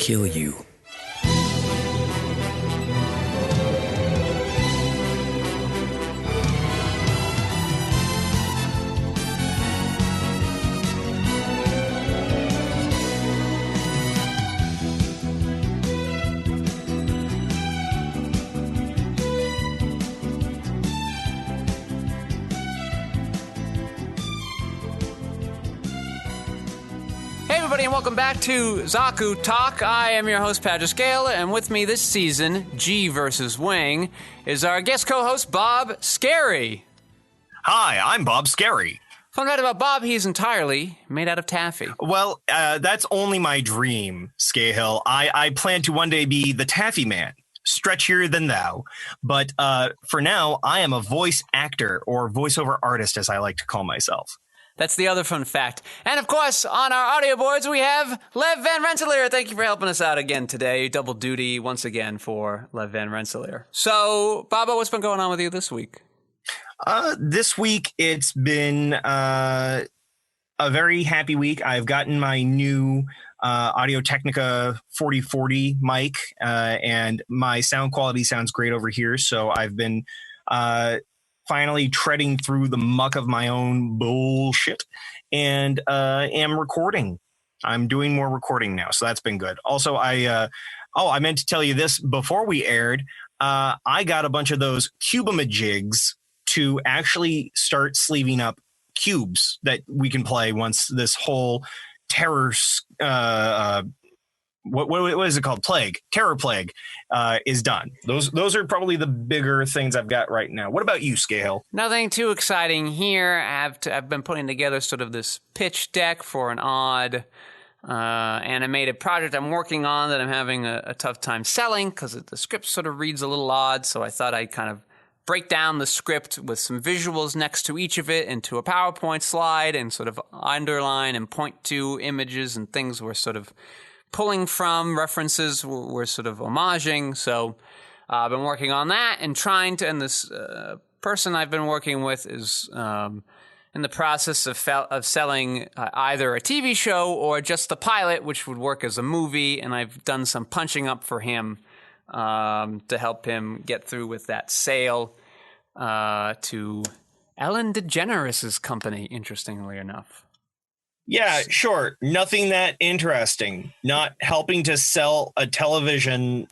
kill you. And welcome back to Zaku Talk. I am your host, Patrick Scale, and with me this season, G versus Wing, is our guest co-host, Bob Skerry. Hi, I'm Bob Skerry. Fun fact about Bob, he's entirely made out of taffy. Well, that's only my dream, Skeyhill. I plan to one day be the Taffy Man, stretchier than thou. But for now, I am a voice actor, or voiceover artist, as I like to call myself. That's the other fun fact. And of course, on our audio boards, we have Lev Van Rensselaer. Thank you for helping us out again today. Double duty once again for Lev Van Rensselaer. So, Baba, what's been going on with you this week? This week, it's been a very happy week. I've gotten my new Audio Technica 4040 mic, and my sound quality sounds great over here. So I've been finally treading through the muck of my own bullshit and am recording. I'm doing more recording now, so that's been good. Also, I meant to tell you this before we aired. I got a bunch of those Cubamajigs to actually start sleeving up cubes that we can play once this whole terror what is it called? Terror plague is done. Those are probably the bigger things I've got right now. What about you, Skeyhill? Nothing too exciting here. I've been putting together sort of this pitch deck for an odd animated project I'm working on that I'm having a tough time selling because the script sort of reads a little odd. So I thought I'd kind of break down the script with some visuals next to each of it into a PowerPoint slide and sort of underline and point to images and things we're sort of pulling from, references we're sort of homaging. So I've been working on that and trying to, and this person I've been working with is in the process of selling either a TV show or just the pilot, which would work as a movie. And I've done some punching up for him to help him get through with that sale to Ellen DeGeneres' company, interestingly enough. Yeah, sure. Nothing that interesting. Not helping to sell a television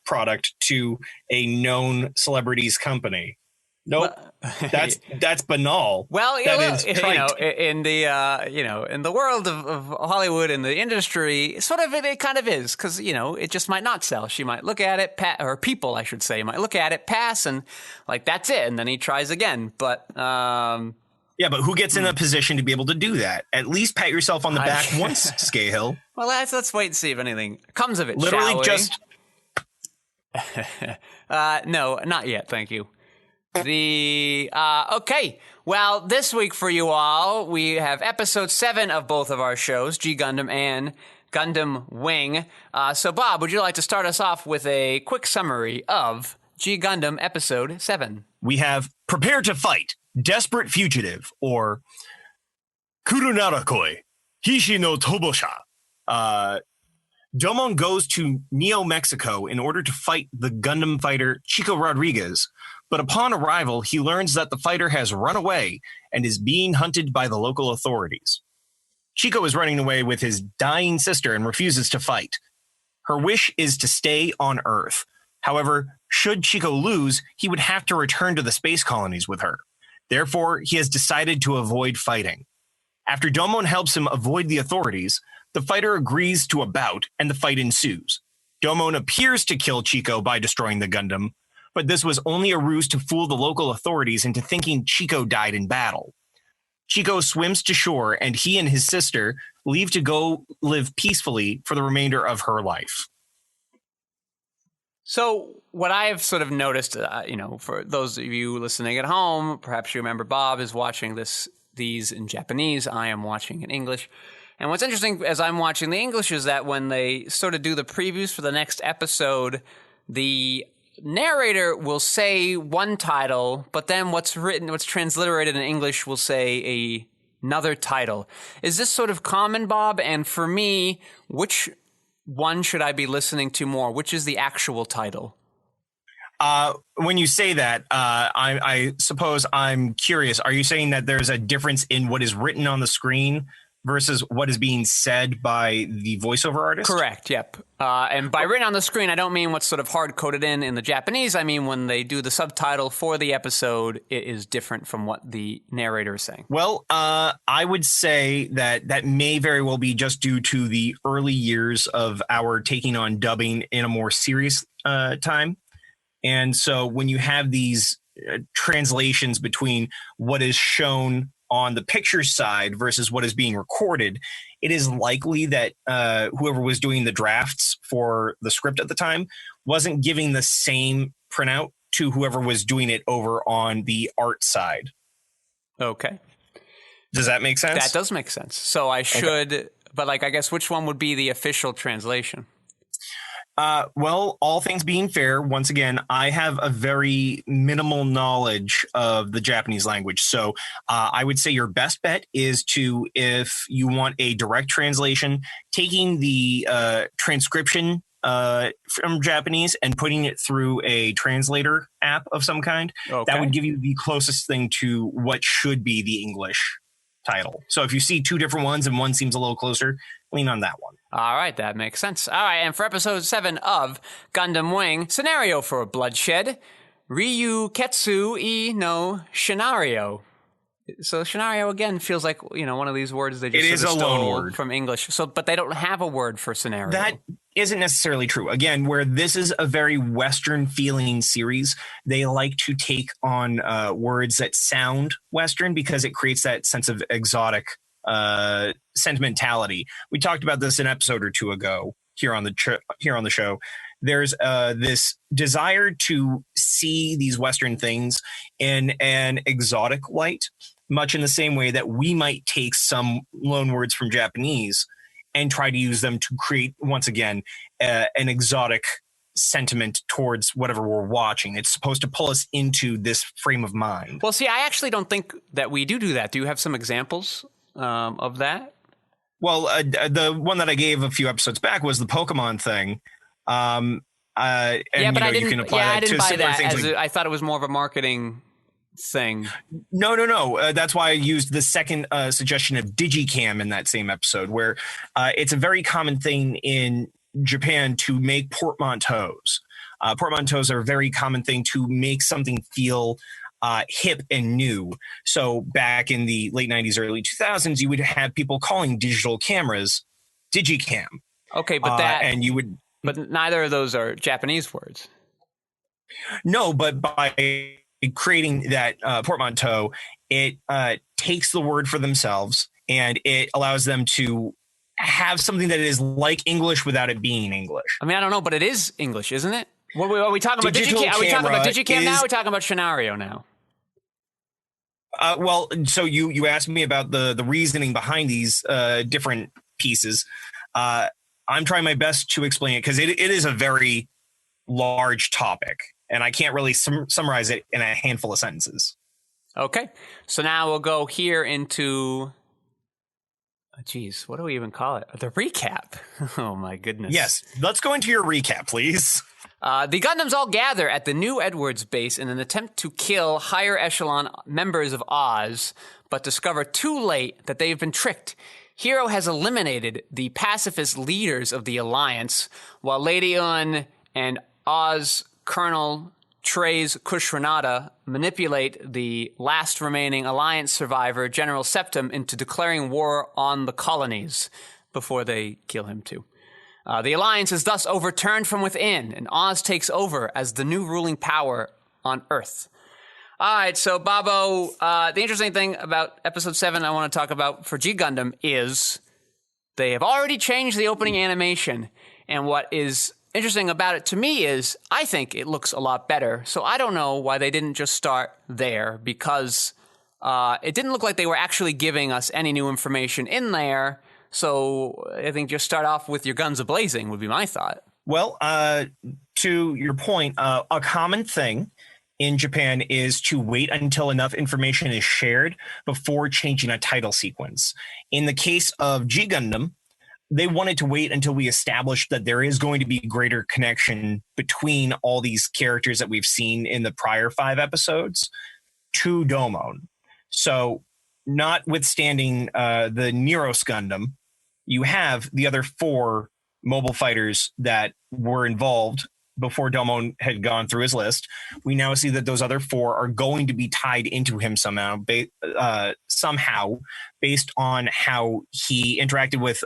product to a known celebrity's company. Nope. Well, that's banal. Well, that is in the world of Hollywood and the industry, sort of it kind of is because it just might not sell. She might look at it, or people, I should say, might look at it, pass, and like that's it, and then he tries again. But yeah, but who gets in a position to be able to do that? At least pat yourself on the back once, Skeyhill. Well, let's wait and see if anything comes of it. Literally, shall we? just no, not yet. Thank you. Okay. Well, this week for you all, we have episode 7 of both of our shows, G Gundam and Gundam Wing. So, Bob, would you like to start us off with a quick summary of G Gundam episode 7? We have Prepare to Fight, Desperate Fugitive, or Kurunarakoi, Hishi no Tobosha. Domon goes to Neo Mexico in order to fight the Gundam fighter Chico Rodriguez, but upon arrival, he learns that the fighter has run away and is being hunted by the local authorities. Chico is running away with his dying sister and refuses to fight. Her wish is to stay on Earth. However, should Chico lose, he would have to return to the space colonies with her. Therefore, he has decided to avoid fighting. After Domon helps him avoid the authorities, the fighter agrees to a bout and the fight ensues. Domon appears to kill Chico by destroying the Gundam, but this was only a ruse to fool the local authorities into thinking Chico died in battle. Chico swims to shore and he and his sister leave to go live peacefully for the remainder of her life. So what I've sort of noticed, for those of you listening at home, perhaps you remember Bob is watching these in Japanese. I am watching in English. And what's interesting as I'm watching the English is that when they sort of do the previews for the next episode, the narrator will say one title, but then what's transliterated in English will say another title. Is this sort of common, Bob? And for me, which one should I be listening to more? Which is the actual title? When you say that, I suppose I'm curious. Are you saying that there's a difference in what is written on the screen versus what is being said by the voiceover artist? Correct, yep. And by written on the screen, I don't mean what's sort of hard-coded in the Japanese. I mean when they do the subtitle for the episode, it is different from what the narrator is saying. Well, I would say that may very well be just due to the early years of our taking on dubbing in a more serious time. And so when you have these translations between what is shown on the picture side versus what is being recorded, it is likely that whoever was doing the drafts for the script at the time wasn't giving the same printout to whoever was doing it over on the art side. Okay. Does that make sense? That does make sense. So I should, but I guess which one would be the official translation? Well, all things being fair, once again, I have a very minimal knowledge of the Japanese language. So I would say your best bet is to, if you want a direct translation, taking the transcription from Japanese and putting it through a translator app of some kind. Okay. That would give you the closest thing to what should be the English title. So if you see two different ones and one seems a little closer, lean on that one. All right, that makes sense. All right, and for episode 7 of Gundam Wing, scenario for bloodshed, Ryuketsu I no Scenario. So scenario again feels like, one of these words they just sort of stole from English. So, but they don't have a word for scenario. That isn't necessarily true. Again, where this is a very Western feeling series, they like to take on words that sound Western because it creates that sense of exotic sentimentality. We talked about this an episode or two ago here on the show. There's this desire to see these Western things in an exotic light, much in the same way that we might take some loan words from Japanese and try to use them to create, once again, an exotic sentiment towards whatever we're watching. It's supposed to pull us into this frame of mind. Well, see, I actually don't think that we do that. Do you have some examples of that? Well, the one that I gave a few episodes back was the Pokemon thing. And but I didn't. You can apply that to similar things. I thought it was more of a marketing thing. No. That's why I used the second suggestion of Digicam in that same episode, where it's a very common thing in Japan to make portmanteaus. Portmanteaus are a very common thing to make something feel hip and new. So back in the late 90s, early 2000s, you would have people calling digital cameras Digicam. Okay, but but neither of those are Japanese words. No, but by creating that portmanteau, it takes the word for themselves and it allows them to have something that is like English without it being English. I mean, I don't know, but it is English, isn't it? Are we talking about Digicam? Are we talking about Digicam now? Or are we talking about scenario now? Well, so you asked me about the reasoning behind these different pieces. I'm trying my best to explain it because it is a very large topic, and I can't really summarize it in a handful of sentences. Okay, so now we'll go here into... what do we even call it? The recap. Oh, my goodness. Yes, let's go into your recap, please. The Gundams all gather at the New Edwards base in an attempt to kill higher echelon members of Oz, but discover too late that they've been tricked. Hero has eliminated the pacifist leaders of the Alliance, while Lady Un and Oz Colonel Trey's Kushranada manipulate the last remaining Alliance survivor, General Septim, into declaring war on the colonies before they kill him too. The Alliance is thus overturned from within, and Oz takes over as the new ruling power on Earth. All right, so Babo, the interesting thing about Episode 7 I want to talk about for G Gundam is they have already changed the opening animation, and what is interesting about it to me is I think it looks a lot better. So I don't know why they didn't just start there, because it didn't look like they were actually giving us any new information in there. So I think just start off with your guns a-blazing would be my thought. Well, to your point, a common thing in Japan is to wait until enough information is shared before changing a title sequence. In the case of G Gundam, they wanted to wait until we established that there is going to be greater connection between all these characters that we've seen in the prior 5 episodes to Domon. So, notwithstanding the Neros Gundam, you have the other 4 mobile fighters that were involved before Domon had gone through his list. We now see that those other 4 are going to be tied into him somehow based on how he interacted with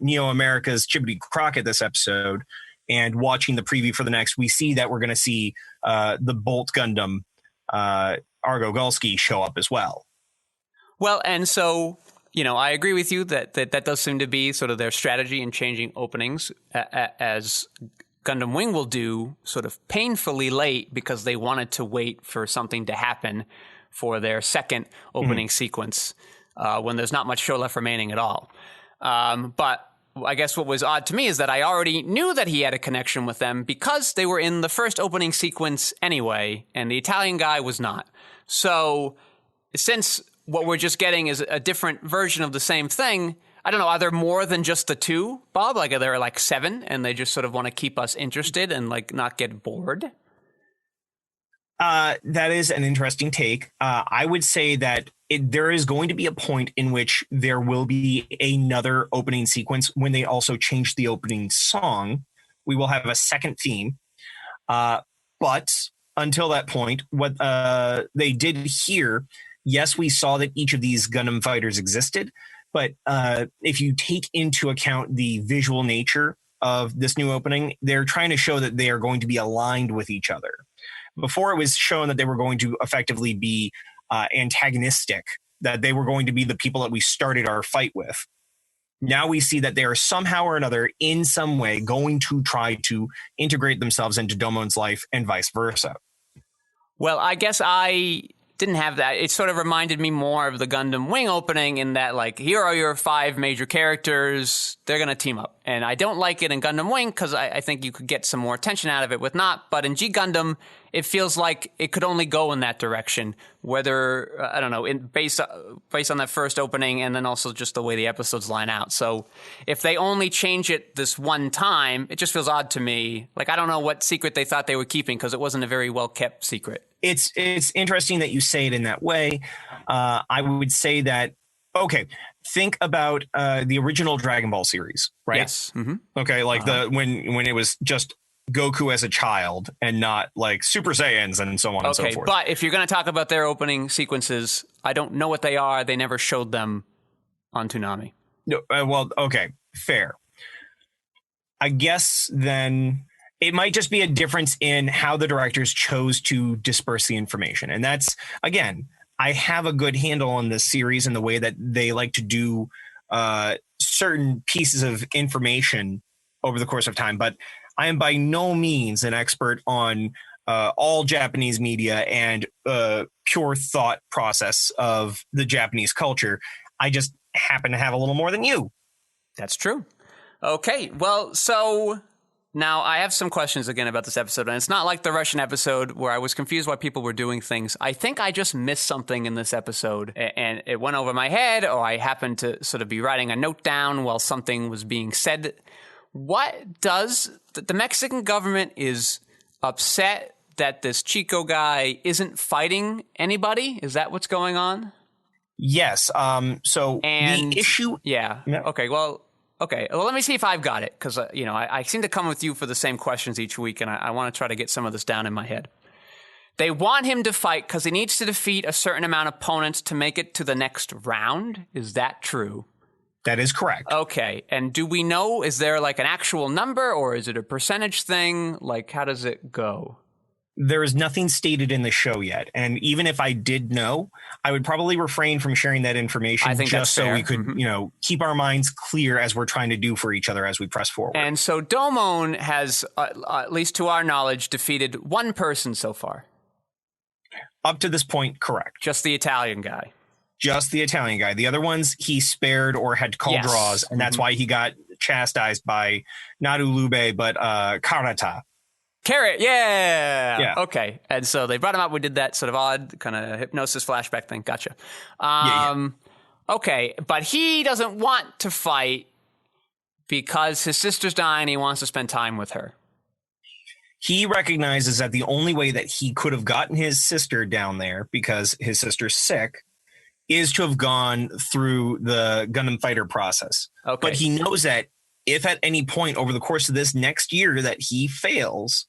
Neo America's Chibity Crockett this episode. And watching the preview for the next, we see that we're going to see the Bolt Gundam Argo Gulski show up as well. Well, and so, I agree with you that does seem to be sort of their strategy in changing openings, as Gundam Wing will do sort of painfully late because they wanted to wait for something to happen for their second opening sequence when there's not much show left remaining at all. But I guess what was odd to me is that I already knew that he had a connection with them because they were in the first opening sequence anyway, and the Italian guy was not. So since what we're just getting is a different version of the same thing, I don't know, are there more than just the 2, Bob? Like, are there like 7 and they just sort of want to keep us interested and like not get bored? That is an interesting take. I would say that there is going to be a point in which there will be another opening sequence when they also change the opening song. We will have a second theme. But until that point, what they did here, yes, we saw that each of these Gundam fighters existed. But if you take into account the visual nature of this new opening, they're trying to show that they are going to be aligned with each other. Before, it was shown that they were going to effectively be antagonistic, that they were going to be the people that we started our fight with. Now we see that they are somehow or another, in some way, going to try to integrate themselves into Domon's life and vice versa. Well, I guess I didn't have that. It sort of reminded me more of the Gundam Wing opening in that, like, here are your 5 major characters. They're going to team up. And I don't like it in Gundam Wing because I think you could get some more tension out of it with not. But in G Gundam, it feels like it could only go in that direction. Whether, I don't know, based on that first opening and then also just the way the episodes line out. So if they only change it this one time, it just feels odd to me. Like, I don't know what secret they thought they were keeping because it wasn't a very well-kept secret. It's interesting that you say it in that way. I would say that, okay, think about the original Dragon Ball series, right? Yes. Mm-hmm. Okay, like when it was just Goku as a child and not like Super Saiyans and so on and so forth. But if you're going to talk about their opening sequences, I don't know what they are. They never showed them on Toonami. No, well, okay, fair. I guess then it might just be a difference in how the directors chose to disperse the information. And that's, again, I have a good handle on this series and the way that they like to do certain pieces of information over the course of time. But I am by no means an expert on all Japanese media and pure thought process of the Japanese culture. I just happen to have a little more than you. That's true. Okay, well, so now I have some questions again about this episode, and it's not like the Russian episode where I was confused why people were doing things. I think I just missed something in this episode, and it went over my head, or I happened to sort of be writing a note down while something was being said. What does the Mexican government is upset that this Chico guy isn't fighting anybody? Is that what's going on? Yes. So the issue. Yeah. Okay. Well, let me see if I've got it, because I seem to come with you for the same questions each week, and I want to try to get some of this down in my head. They want him to fight because he needs to defeat a certain amount of opponents to make it to the next round. Is that true? That is correct. Okay. And do we know, is there like an actual number, or is it a percentage thing? Like, how does it go? There is nothing stated in the show yet. And even if I did know, I would probably refrain from sharing that information. I think just so fair. We could, keep our minds clear as we're trying to do for each other as we press forward. And so Domon has, at least to our knowledge, defeated one person so far. Up to this point, correct. Just the Italian guy. Just the Italian guy. The other ones he spared or had to call draws, and that's why he got chastised by not Ulube, but Karata. Carrot, yeah. Okay. And so they brought him up. We did that sort of odd kind of hypnosis flashback thing. Gotcha. Okay. But he doesn't want to fight Because his sister's dying, he wants to spend time with her. He recognizes that the only way that he could have gotten his sister down there, because his sister's sick, is to have gone through the Gundam fighter process. Okay. But he knows that if at any point over the course of this next year that he fails,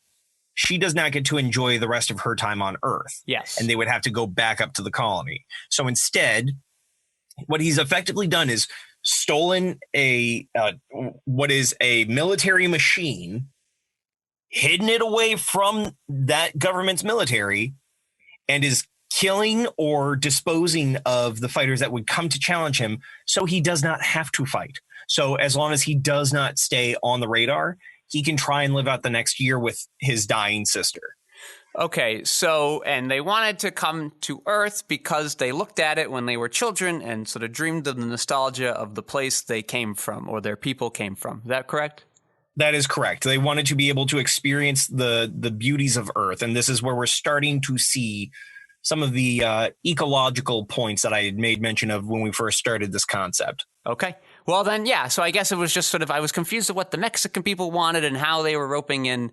she does not get to enjoy the rest of her time on Earth. Yes. And they would have to go back up to the colony. So instead, what he's effectively done is stolen what is a military machine, hidden it away from that government's military, and is killing or disposing of the fighters that would come to challenge him, so he does not have to fight. So as long as he does not stay on the radar, he can try and live out the next year with his dying sister. Okay, so, and they wanted to come to Earth because they looked at it when they were children and sort of dreamed of the nostalgia of the place they came from, or their people came from. Is that correct? That is correct. They wanted to be able to experience the beauties of Earth, and this is where we're starting to see some of the ecological points that I had made mention of when we first started this concept. Okay. Well, then, yeah. So I guess it was just sort of, I was confused at what the Mexican people wanted and how they were roping in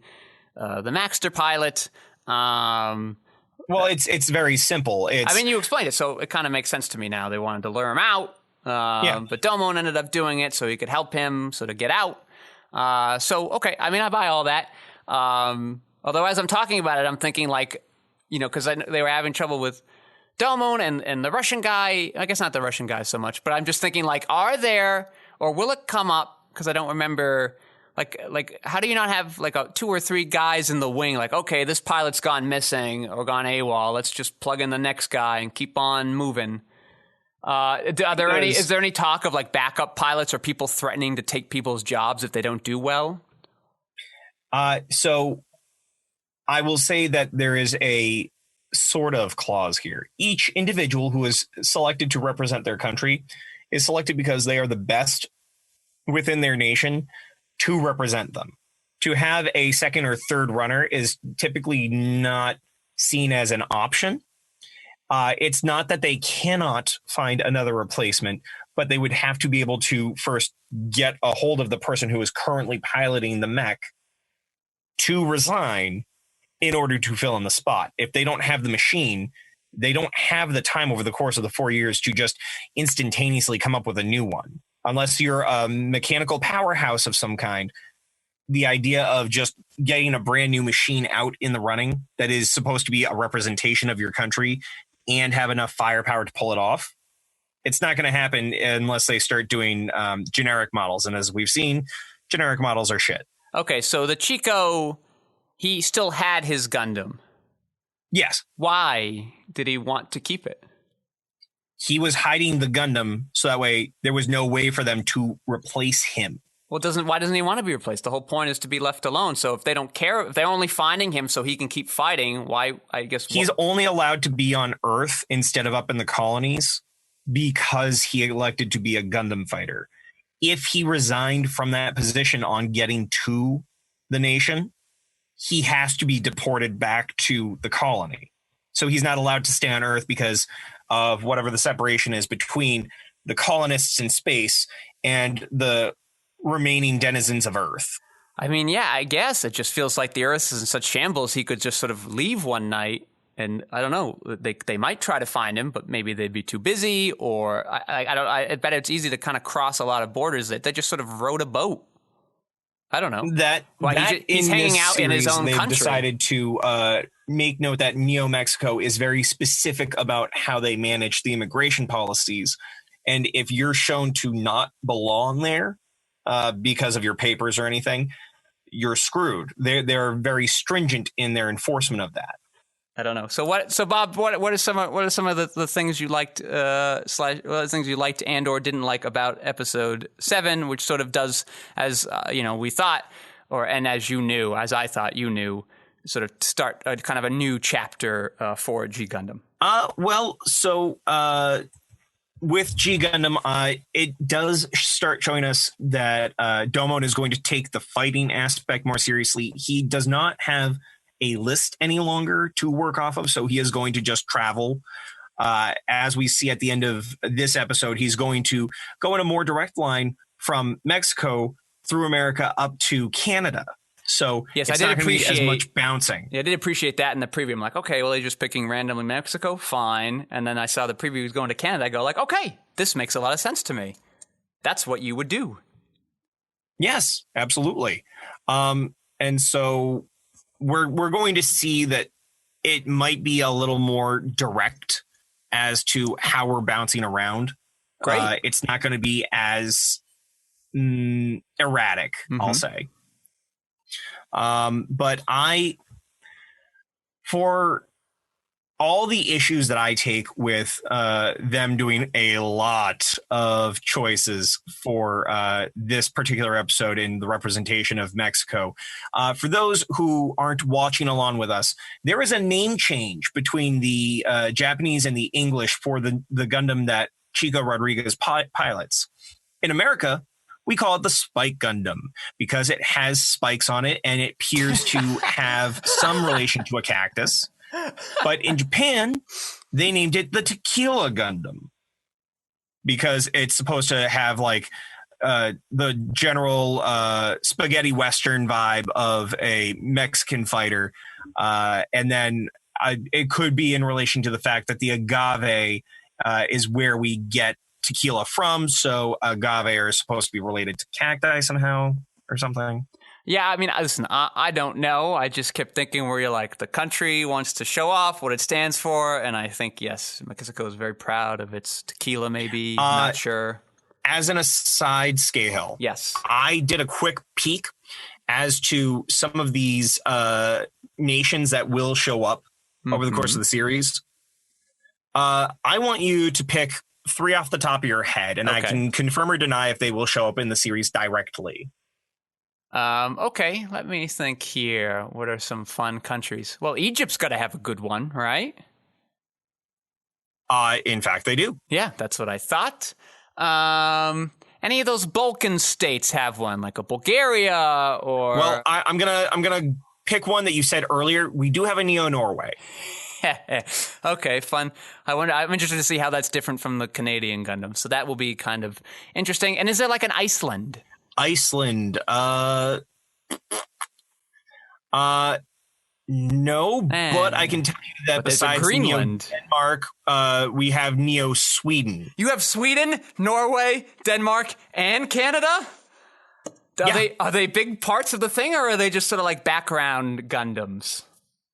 the Maxter pilot. Well, it's very simple. I mean, you explained it, so it kind of makes sense to me now. They wanted to lure him out, but Domon ended up doing it so he could help him sort of get out. So, okay, I mean, I buy all that. Although as I'm talking about it, I'm thinking like, you know, because they were having trouble with Domon and the Russian guy. I guess not the Russian guy so much, but I'm just thinking like, are there, or will it come up? Because I don't remember, like, how do you not have like 2 or 3 guys in the wing? Like, okay, this pilot's gone missing or gone AWOL. Let's just plug in the next guy and keep on moving. Is there any talk of like backup pilots or people threatening to take people's jobs if they don't do well? So I will say that there is a sort of clause here. Each individual who is selected to represent their country is selected because they are the best within their nation to represent them. To have a second or third runner is typically not seen as an option. It's not that they cannot find another replacement, but they would have to be able to first get a hold of the person who is currently piloting the mech to resign in order to fill in the spot. If they don't have the machine, they don't have the time over the course of the 4 years to just instantaneously come up with a new one. Unless you're a mechanical powerhouse of some kind, the idea of just getting a brand new machine out in the running that is supposed to be a representation of your country and have enough firepower to pull it off, it's not going to happen unless they start doing generic models. And as we've seen, generic models are shit. Okay, so the Chico, he still had his Gundam. Yes. Why did he want to keep it? He was hiding the Gundam so that way there was no way for them to replace him. Well, why doesn't he want to be replaced? The whole point is to be left alone. So if they don't care, if they're only finding him so he can keep fighting, why, I guess... He's only allowed to be on Earth instead of up in the colonies because he elected to be a Gundam fighter. If he resigned from that position on getting to the nation, he has to be deported back to the colony. So he's not allowed to stay on Earth because of whatever the separation is between the colonists in space and the remaining denizens of Earth. I mean, yeah, I guess it just feels like the Earth is in such shambles. He could just sort of leave one night, and I don't know. They might try to find him, but maybe they'd be too busy. Or I bet it's easy to kind of cross a lot of borders. That they just sort of rowed a boat. I don't know. He's hanging out in his own country. They've decided to make note that Neo Mexico is very specific about how they manage the immigration policies, and if you're shown to not belong there, because of your papers or anything, you're screwed. They're very stringent in their enforcement of that. I don't know. So Bob, what are some of the things you liked things you liked and or didn't like about episode 7, which sort of does as we thought, and as you knew, as I thought you knew, sort of start kind of a new chapter for G Gundam. With G Gundam, it does start showing us that Domon is going to take the fighting aspect more seriously. He does not have a list any longer to work off of, so he is going to just travel. As we see at the end of this episode, he's going to go in a more direct line from Mexico through America up to Canada. So yes, it's I did not going to be appreciate as much bouncing. Yeah, I did appreciate that in the preview. I'm like, okay, well, they're just picking randomly Mexico, fine. And then I saw the preview was going to Canada. I go like, okay, this makes a lot of sense to me. That's what you would do. Yes, absolutely. And so we're going to see that it might be a little more direct as to how we're bouncing around. Great. It's not going to be as erratic, I'll say. But for all the issues that I take with them doing a lot of choices for this particular episode in the representation of Mexico, for those who aren't watching along with us, there is a name change between the Japanese and the English for the Gundam that Chico Rodriguez pilots. In America, we call it the Spike Gundam because it has spikes on it and it appears to have some relation to a cactus. But in Japan, they named it the Tequila Gundam because it's supposed to have like the general spaghetti Western vibe of a Mexican fighter. And then it could be in relation to the fact that the agave is where we get tequila from. So agave are supposed to be related to cacti somehow or something. Yeah, I mean, listen, I don't know. I just kept thinking where you're like, the country wants to show off what it stands for. And I think, yes, Mexico is very proud of its tequila, maybe. Not sure. As an aside, skeyhill. Yes. I did a quick peek as to some of these nations that will show up over the course of the series. I want you to pick 3 off the top of your head, and I can confirm or deny if they will show up in the series directly. Okay, let me think here. What are some fun countries? Well, Egypt's got to have a good one, right? In fact, they do. Yeah, that's what I thought. Any of those Balkan states have one, like a Bulgaria or? Well, I'm gonna pick one that you said earlier. We do have a Neo Norway. Okay, fun. I'm interested to see how that's different from the Canadian Gundam. So that will be kind of interesting. And is there like an Iceland? Iceland. No, but I can tell you that besides Greenland, Neo Denmark, we have Neo Sweden. You have Sweden, Norway, Denmark, and Canada? Are they big parts of the thing, or are they just sort of like background Gundams?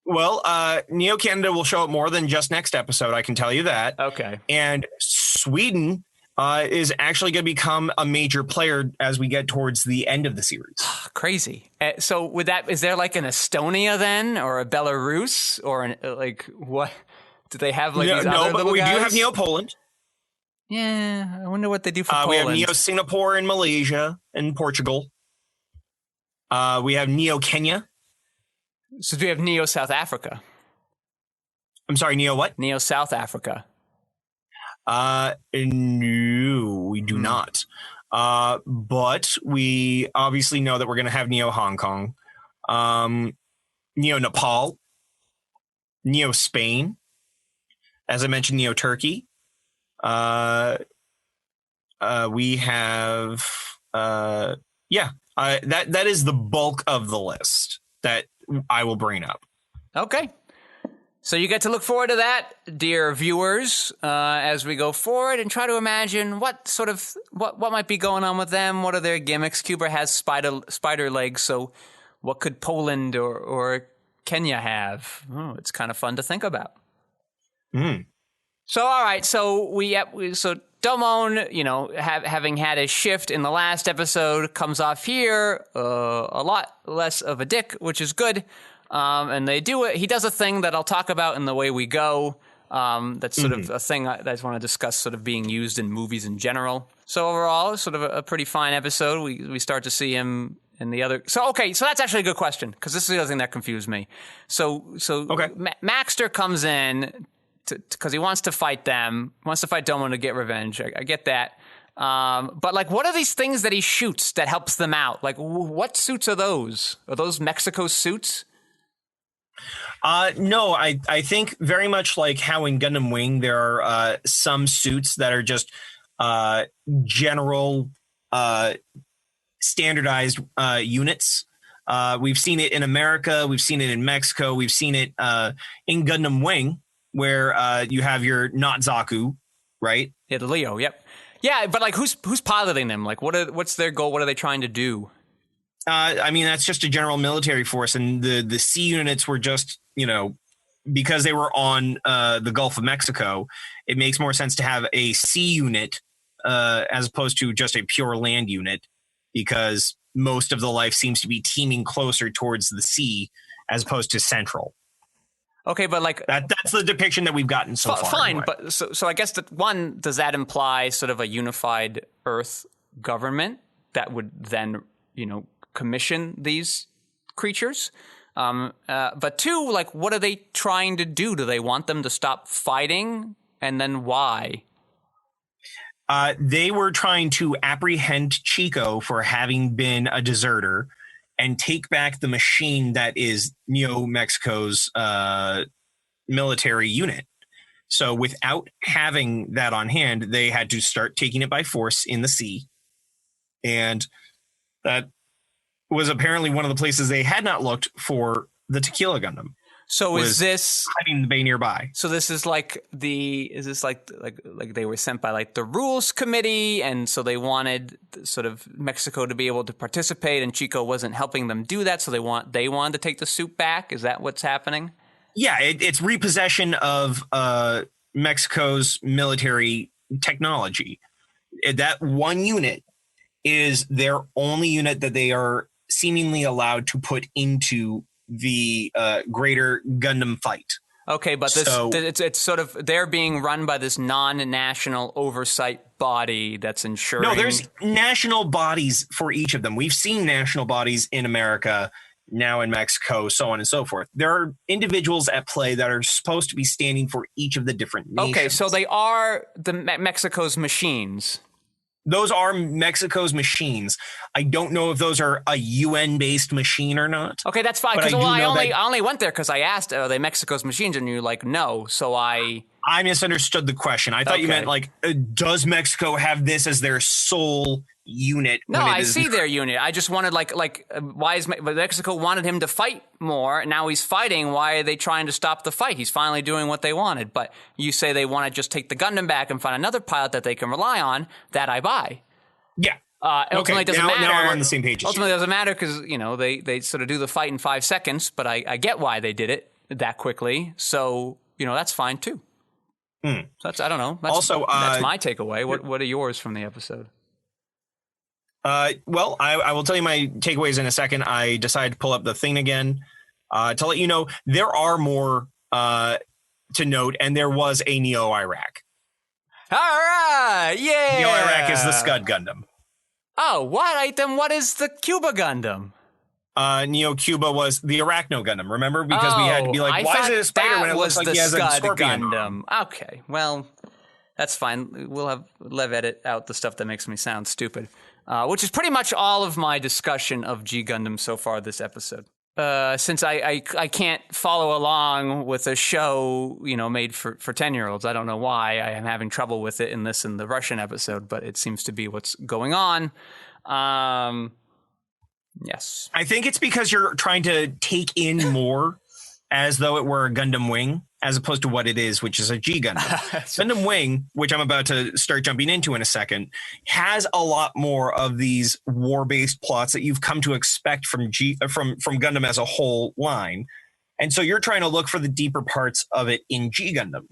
Well, Neo Canada will show up more than just next episode, I can tell you that. Okay. And Sweden is actually going to become a major player as we get towards the end of the series. Crazy. So is there like an Estonia then, or a Belarus, or what? Do they have like these other little we guys? do have Neo Poland. Yeah, I wonder what they do for Poland. We have Neo Singapore and Malaysia and Portugal. We have Neo Kenya. So do we have Neo South Africa? I'm sorry, Neo what? Neo South Africa. No, we do not. But we obviously know that we're going to have Neo Hong Kong, Neo Nepal, Neo Spain, as I mentioned, Neo Turkey. We have, that is the bulk of the list that I will bring up. Okay. So you get to look forward to that, dear viewers, as we go forward and try to imagine what might be going on with them. What are their gimmicks? Cuba has spider legs, so what could Poland or Kenya have? Oh, it's kind of fun to think about. So all right, so Domon, having had a shift in the last episode, comes off here a lot less of a dick, which is good. And they do it. He does a thing that I'll talk about in The Way We Go. That's sort of a thing I just want to discuss, sort of being used in movies in general. So overall, sort of a pretty fine episode. We start to see him in the other. So that's actually a good question, because this is the other thing that confused me. So Maxter comes in because he wants to fight them, wants to fight Domo to get revenge. I get that. But like, what are these things that he shoots that helps them out? Like, what suits are those? Are those Mexico suits? No, I think very much like how in Gundam Wing there are some suits that are just general standardized units. We've seen it in America. We've seen it in Mexico. We've seen it in Gundam Wing, where you have your not Zaku, right? Yeah, the Leo. Yep. Yeah, but like, who's piloting them? Like, what's their goal? What are they trying to do? I mean, that's just a general military force, and the C units were just, because they were on the Gulf of Mexico, it makes more sense to have a C unit as opposed to just a pure land unit, because most of the life seems to be teeming closer towards the sea as opposed to central. Okay, but like that's the depiction that we've gotten so far. Fine, anyway. but so I guess that one, does that imply sort of a unified Earth government that would then commission these creatures? But two, like, what are they trying to do? Do they want them to stop fighting, and then why? They were trying to apprehend Chico for having been a deserter and take back the machine that is Neo Mexico's military unit. So without having that on hand, they had to start taking it by force in the sea. And that was apparently one of the places they had not looked for the Tequila Gundam. So is this hiding the bay nearby? So this is like like they were sent by like the rules committee, and so they wanted sort of Mexico to be able to participate, and Chico wasn't helping them do that, so they wanted to take the suit back. Is that what's happening? Yeah, it's repossession of Mexico's military technology. That one unit is their only unit that they are seemingly allowed to put into the greater Gundam fight. Okay, but it's sort of, they're being run by this non-national oversight body that's ensuring... No, there's national bodies for each of them. We've seen national bodies in America, now in Mexico, so on and so forth. There are individuals at play that are supposed to be standing for each of the different nations. Okay, so they are the Mexico's machines. Those are Mexico's machines. I don't know if those are a UN-based machine or not. Okay, that's fine. Because I only went there because I asked, are they Mexico's machines? And you're like, no. So I misunderstood the question. I thought you meant like, does Mexico have this as their sole unit? No, I see their unit. I just wanted why is Mexico wanted him to fight more? And now he's fighting. Why are they trying to stop the fight? He's finally doing what they wanted. But you say they want to just take the Gundam back and find another pilot that they can rely on. That I buy. Yeah. Ultimately, it doesn't matter. Now I'm on the same page. Ultimately, it doesn't matter because they sort of do the fight in 5 seconds. But I get why they did it that quickly. So that's fine too. So that's, I don't know. That's my takeaway. What are yours from the episode? Well, I will tell you my takeaways in a second. I decided to pull up the thing again to let you know there are more to note, and there was a Neo Iraq. All right, yeah. Neo Iraq is the Scud Gundam. Oh, what? Then what is the Cuba Gundam? Neo Cuba was the Arachno Gundam. Remember, because we had to be like, why is it a spider when it looks like he has a scorpion? Gundam. Okay, well, that's fine. We'll have Lev edit out the stuff that makes me sound stupid. Which is pretty much all of my discussion of G Gundam so far this episode. Since I can't follow along with a show, made for 10-year-olds. I don't know why I am having trouble with it in the Russian episode, but it seems to be what's going on. Yes. I think it's because you're trying to take in more as though it were a Gundam Wing, as opposed to what it is, which is a G Gundam. Gundam Wing, which I'm about to start jumping into in a second, has a lot more of these war-based plots that you've come to expect from Gundam as a whole line. And so you're trying to look for the deeper parts of it in G Gundam.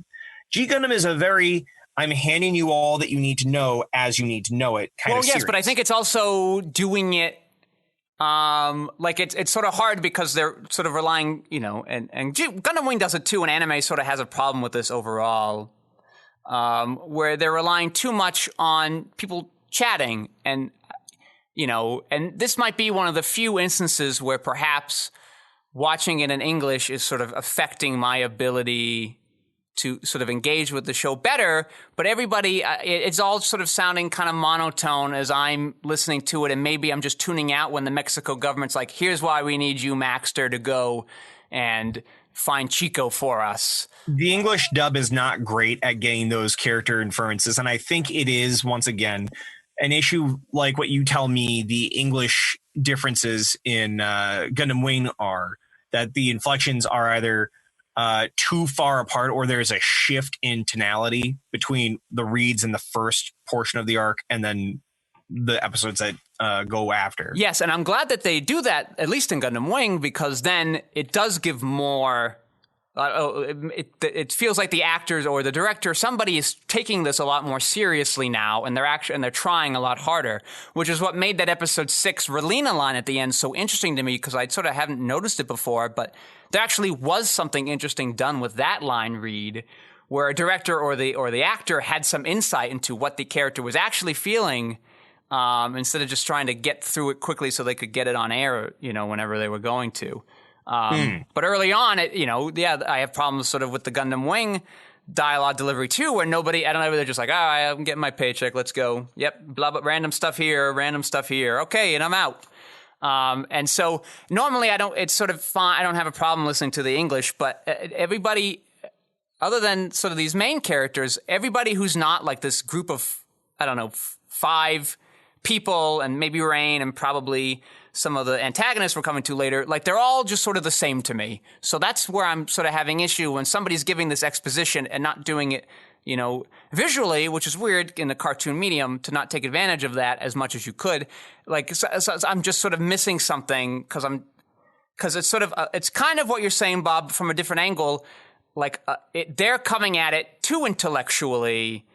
G Gundam is a very, I'm handing you all that you need to know as you need to know it kind of series. Well, yes, but I think it's also doing it it's sort of hard because they're sort of relying, and Gundam Wing does it too, and anime sort of has a problem with this overall, where they're relying too much on people chatting, and this might be one of the few instances where perhaps watching it in English is sort of affecting my ability to sort of engage with the show better, but everybody, it's all sort of sounding kind of monotone as I'm listening to it, and maybe I'm just tuning out when the Mexico government's like, here's why we need you, Maxter, to go and find Chico for us. The English dub is not great at getting those character inferences, and I think it is, once again, an issue like what you tell me the English differences in Gundam Wing are, that the inflections are either too far apart or there's a shift in tonality between the reads in the first portion of the arc and then the episodes that go after. Yes, and I'm glad that they do that, at least in Gundam Wing, because then it does give more... it feels like the actors or the director, somebody is taking this a lot more seriously now, and they're trying a lot harder, which is what made that episode 6 Relina line at the end so interesting to me, because I sort of haven't noticed it before, but there actually was something interesting done with that line read, where a director or the actor had some insight into what the character was actually feeling, instead of just trying to get through it quickly so they could get it on air, whenever they were going to. But early on, I have problems sort of with the Gundam Wing dialogue delivery too, where nobody, I don't know, they're just like, I'm getting my paycheck, let's go. Yep, blah, blah, random stuff here, okay, and I'm out. And so normally it's sort of fine, I don't have a problem listening to the English, but everybody, other than sort of these main characters, everybody who's not like this group of, 5 people, and maybe Rain and probably some of the antagonists we're coming to later, like they're all just sort of the same to me. So that's where I'm sort of having issue when somebody's giving this exposition and not doing it, visually, which is weird in the cartoon medium to not take advantage of that as much as you could. Like, so I'm just sort of missing something because it's sort of, it's kind of what you're saying, Bob, from a different angle. Like, they're coming at it too intellectually,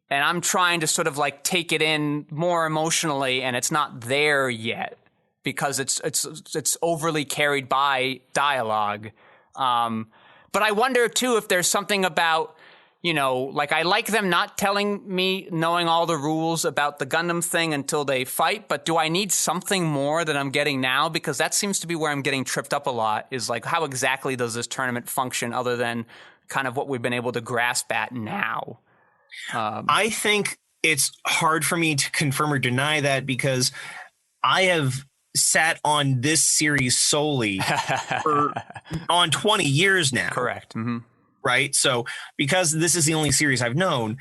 and I'm trying to sort of like take it in more emotionally, and it's not there yet because it's overly carried by dialogue. But I wonder too if there's something about, like I like them not telling me, knowing all the rules about the Gundam thing until they fight, but do I need something more than I'm getting now? Because that seems to be where I'm getting tripped up a lot, is like, how exactly does this tournament function other than kind of what we've been able to grasp at now? I think it's hard for me to confirm or deny that, because I have sat on this series solely on 20 years now. Correct. Mm-hmm. Right. So because this is the only series I've known,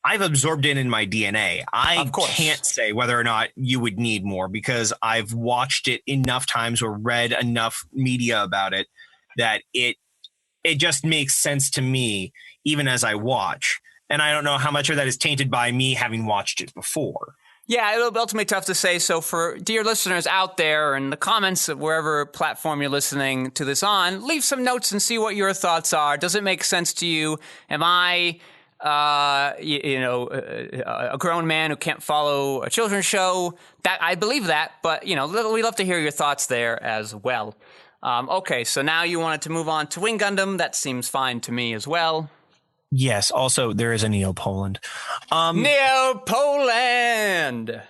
I've absorbed it in my DNA. I can't say whether or not you would need more, because I've watched it enough times or read enough media about it that it just makes sense to me even as I watch. And I don't know how much of that is tainted by me having watched it before. Yeah, it'll be ultimately tough to say. So for dear listeners out there in the comments of wherever platform you're listening to this on, leave some notes and see what your thoughts are. Does it make sense to you? Am I, a grown man who can't follow a children's show? That I believe that, but, we love to hear your thoughts there as well. Okay, so now you wanted to move on to Wing Gundam. That seems fine to me as well. Yes. Also, there is a Neo Poland. Neo Poland!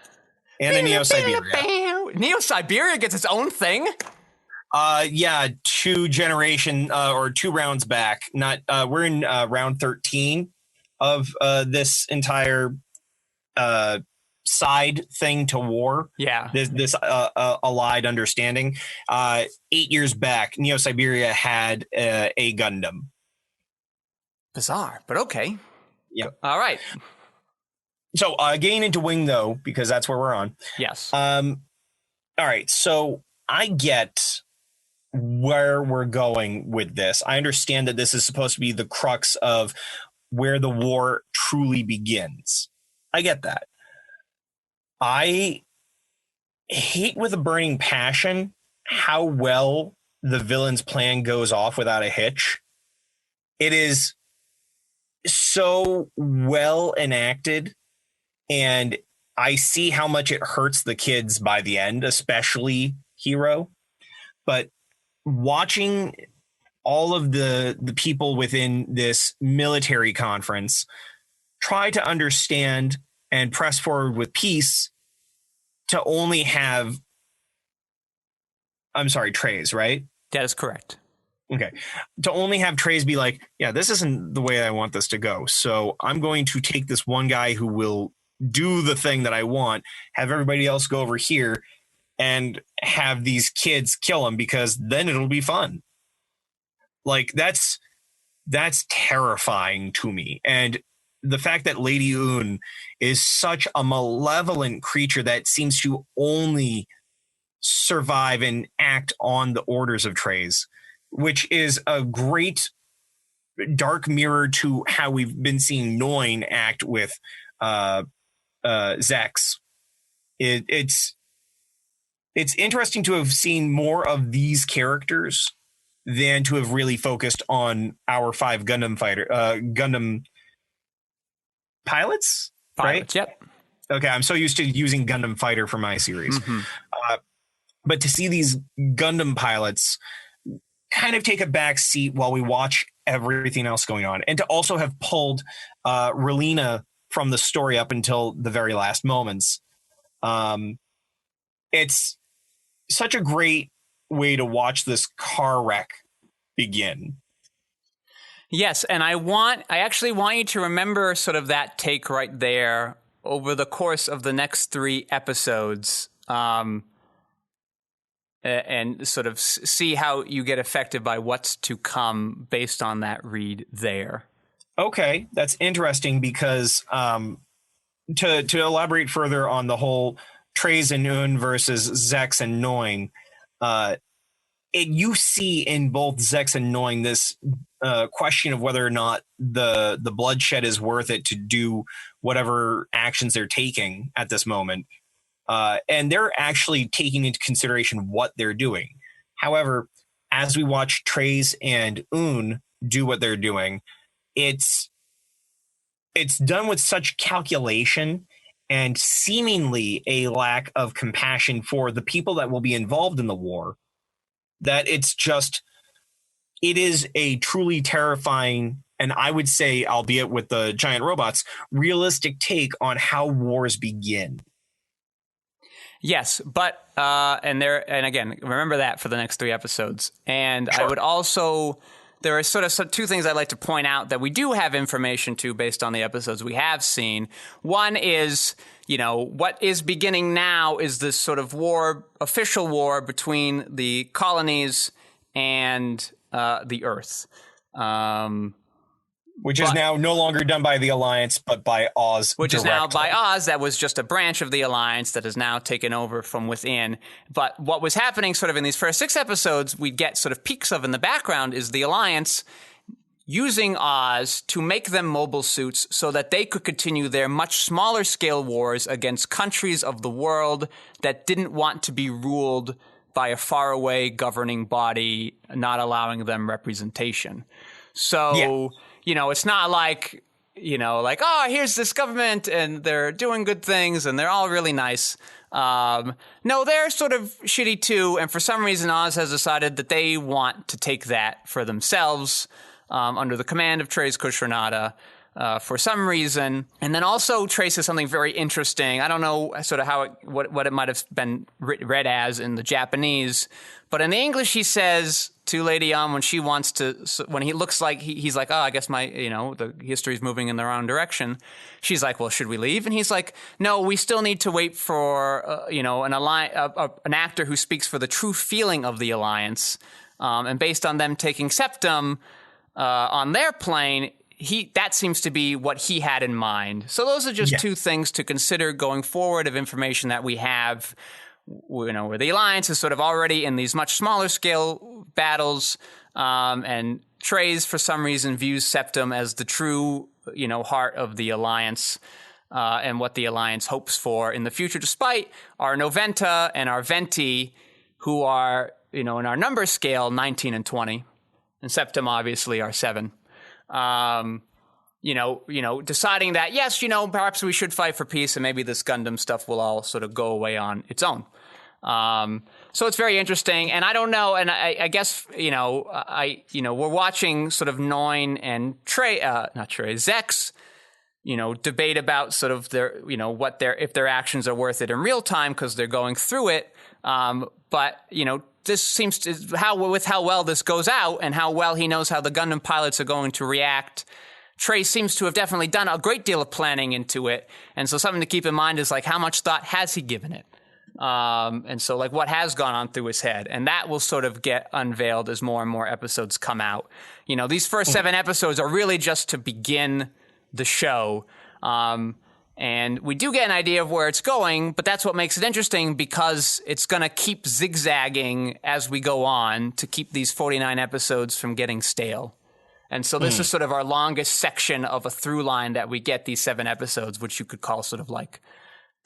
And a Neo Siberia. Neo Siberia gets its own thing? Yeah, 2 rounds back. Not we're in round 13 of this entire side thing to war. Yeah. This allied understanding. 8 years back, Neo Siberia had a Gundam. Bizarre, but okay. Yep. All right. So getting into Wing, though, because that's where we're on. Yes. All right. So I get where we're going with this. I understand that this is supposed to be the crux of where the war truly begins. I get that. I hate with a burning passion how well the villain's plan goes off without a hitch. It is so well enacted, and I see how much it hurts the kids by the end, especially Hero. But watching all of the people within this military conference try to understand and press forward with peace to only have, Treize, right? That is correct. Okay. To only have Treize be like, yeah, this isn't the way I want this to go. So I'm going to take this one guy who will do the thing that I want, have everybody else go over here and have these kids kill him, because then it'll be fun. Like that's terrifying to me. And the fact that Lady Un is such a malevolent creature that seems to only survive and act on the orders of Treize, which is a great dark mirror to how we've been seeing Noin act with Zex. It's interesting to have seen more of these characters than to have really focused on our 5 Gundam pilots, right? Yep. Okay, I'm so used to using Gundam Fighter for my series. But to see these Gundam pilots kind of take a back seat while we watch everything else going on, and to also have pulled Relina from the story up until the very last moments, it's such a great way to watch this car wreck begin. Yes, and I actually want you to remember sort of that take right there over the course of the next 3 episodes, and sort of see how you get affected by what's to come based on that read there. Okay, that's interesting because to elaborate further on the whole Treize and Un versus Zex and Noin, you see in both Zex and Noin this question of whether or not the bloodshed is worth it to do whatever actions they're taking at this moment. And they're actually taking into consideration what they're doing. However, as we watch Treize and Un do what they're doing, it's done with such calculation and seemingly a lack of compassion for the people that will be involved in the war, that it is a truly terrifying, and I would say, albeit with the giant robots, realistic take on how wars begin. Yes, but and again, remember that for the next 3 episodes. And sure. I would also, there are sort of 2 things I'd like to point out that we do have information to based on the episodes we have seen. One is, what is beginning now is this sort of official war between the colonies and the Earth. Which is now no longer done by the Alliance, but by Oz. Which is now by Oz. That was just a branch of the Alliance that is now taken over from within. But what was happening sort of in these first 6 episodes, we get sort of peeks of in the background is the Alliance using Oz to make them mobile suits so that they could continue their much smaller scale wars against countries of the world that didn't want to be ruled by a faraway governing body, not allowing them representation. So... yeah. It's not like, oh, here's this government and they're doing good things and they're all really nice. No, they're sort of shitty too. And for some reason, Oz has decided that they want to take that for themselves under the command of Treize Khushrenada for some reason. And then also Treize says something very interesting. I don't know sort of what it might have been read as in the Japanese, but in the English he says to Lady when she wants to, when he looks like he's like, oh, I guess the history's moving in the wrong direction. She's like, well, should we leave? And he's like, no, we still need to wait for, an actor who speaks for the true feeling of the Alliance. And based on them taking Septum on their plane, that seems to be what he had in mind. So those are just 2 things to consider going forward of information that we have, where the Alliance is sort of already in these much smaller scale battles, and Treize for some reason views Septum as the true, heart of the Alliance, and what the Alliance hopes for in the future, despite our Noventa and our Venti, who are, in our number scale, 19 and 20, and Septum obviously are 7. Deciding that, yes, perhaps we should fight for peace and maybe this Gundam stuff will all sort of go away on its own. So it's very interesting. And I don't know. And I guess, we're watching sort of Noin and Zex, debate about sort of their, if their actions are worth it in real time because they're going through it. But, this seems to how well this goes out and how well he knows how the Gundam pilots are going to react. Treize seems to have definitely done a great deal of planning into it. And so something to keep in mind is like, how much thought has he given it? And so like what has gone on through his head, and that will sort of get unveiled as more and more episodes come out. These first 7 episodes are really just to begin the show. And we do get an idea of where it's going, but that's what makes it interesting, because it's going to keep zigzagging as we go on to keep these 49 episodes from getting stale. And so this is sort of our longest section of a through line that we get, these 7 episodes, which you could call sort of like,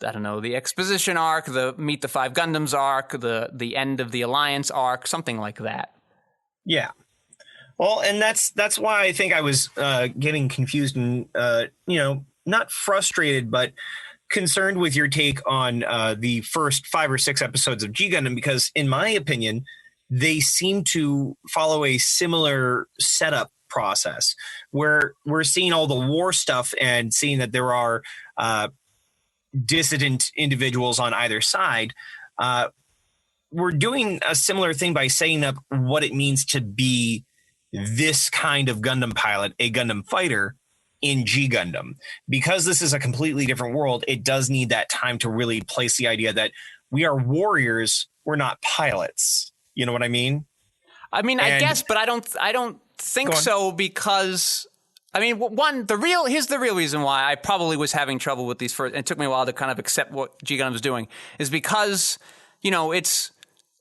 I don't know, the exposition arc, the Meet the 5 Gundams arc, the end of the Alliance arc, something like that. Yeah. Well, and that's why I think I was getting confused and, not frustrated, but concerned with your take on the first 5 or 6 episodes of G Gundam, because in my opinion, they seem to follow a similar setup process where we're seeing all the war stuff and seeing that there are dissident individuals on either side. We're doing a similar thing by setting up what it means to be this kind of Gundam pilot, a Gundam fighter, in G Gundam. Because this is a completely different world, it does need that time to really place the idea that we are warriors, we're not pilots. You know what I mean? I guess, but I don't think so, because here's the real reason why I probably was having trouble with these first, and it took me a while to kind of accept what G Gundam is doing, is because, it's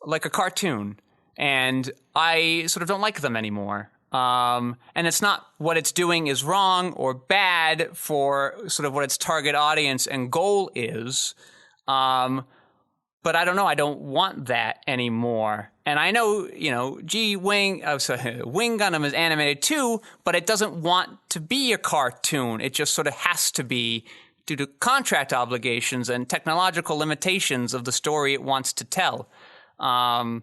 like a cartoon, and I sort of don't like them anymore. And it's not what it's doing is wrong or bad for sort of what its target audience and goal is. But I don't know. I don't want that anymore. And I know, Wing Gundam is animated too, but it doesn't want to be a cartoon. It just sort of has to be due to contract obligations and technological limitations of the story it wants to tell. So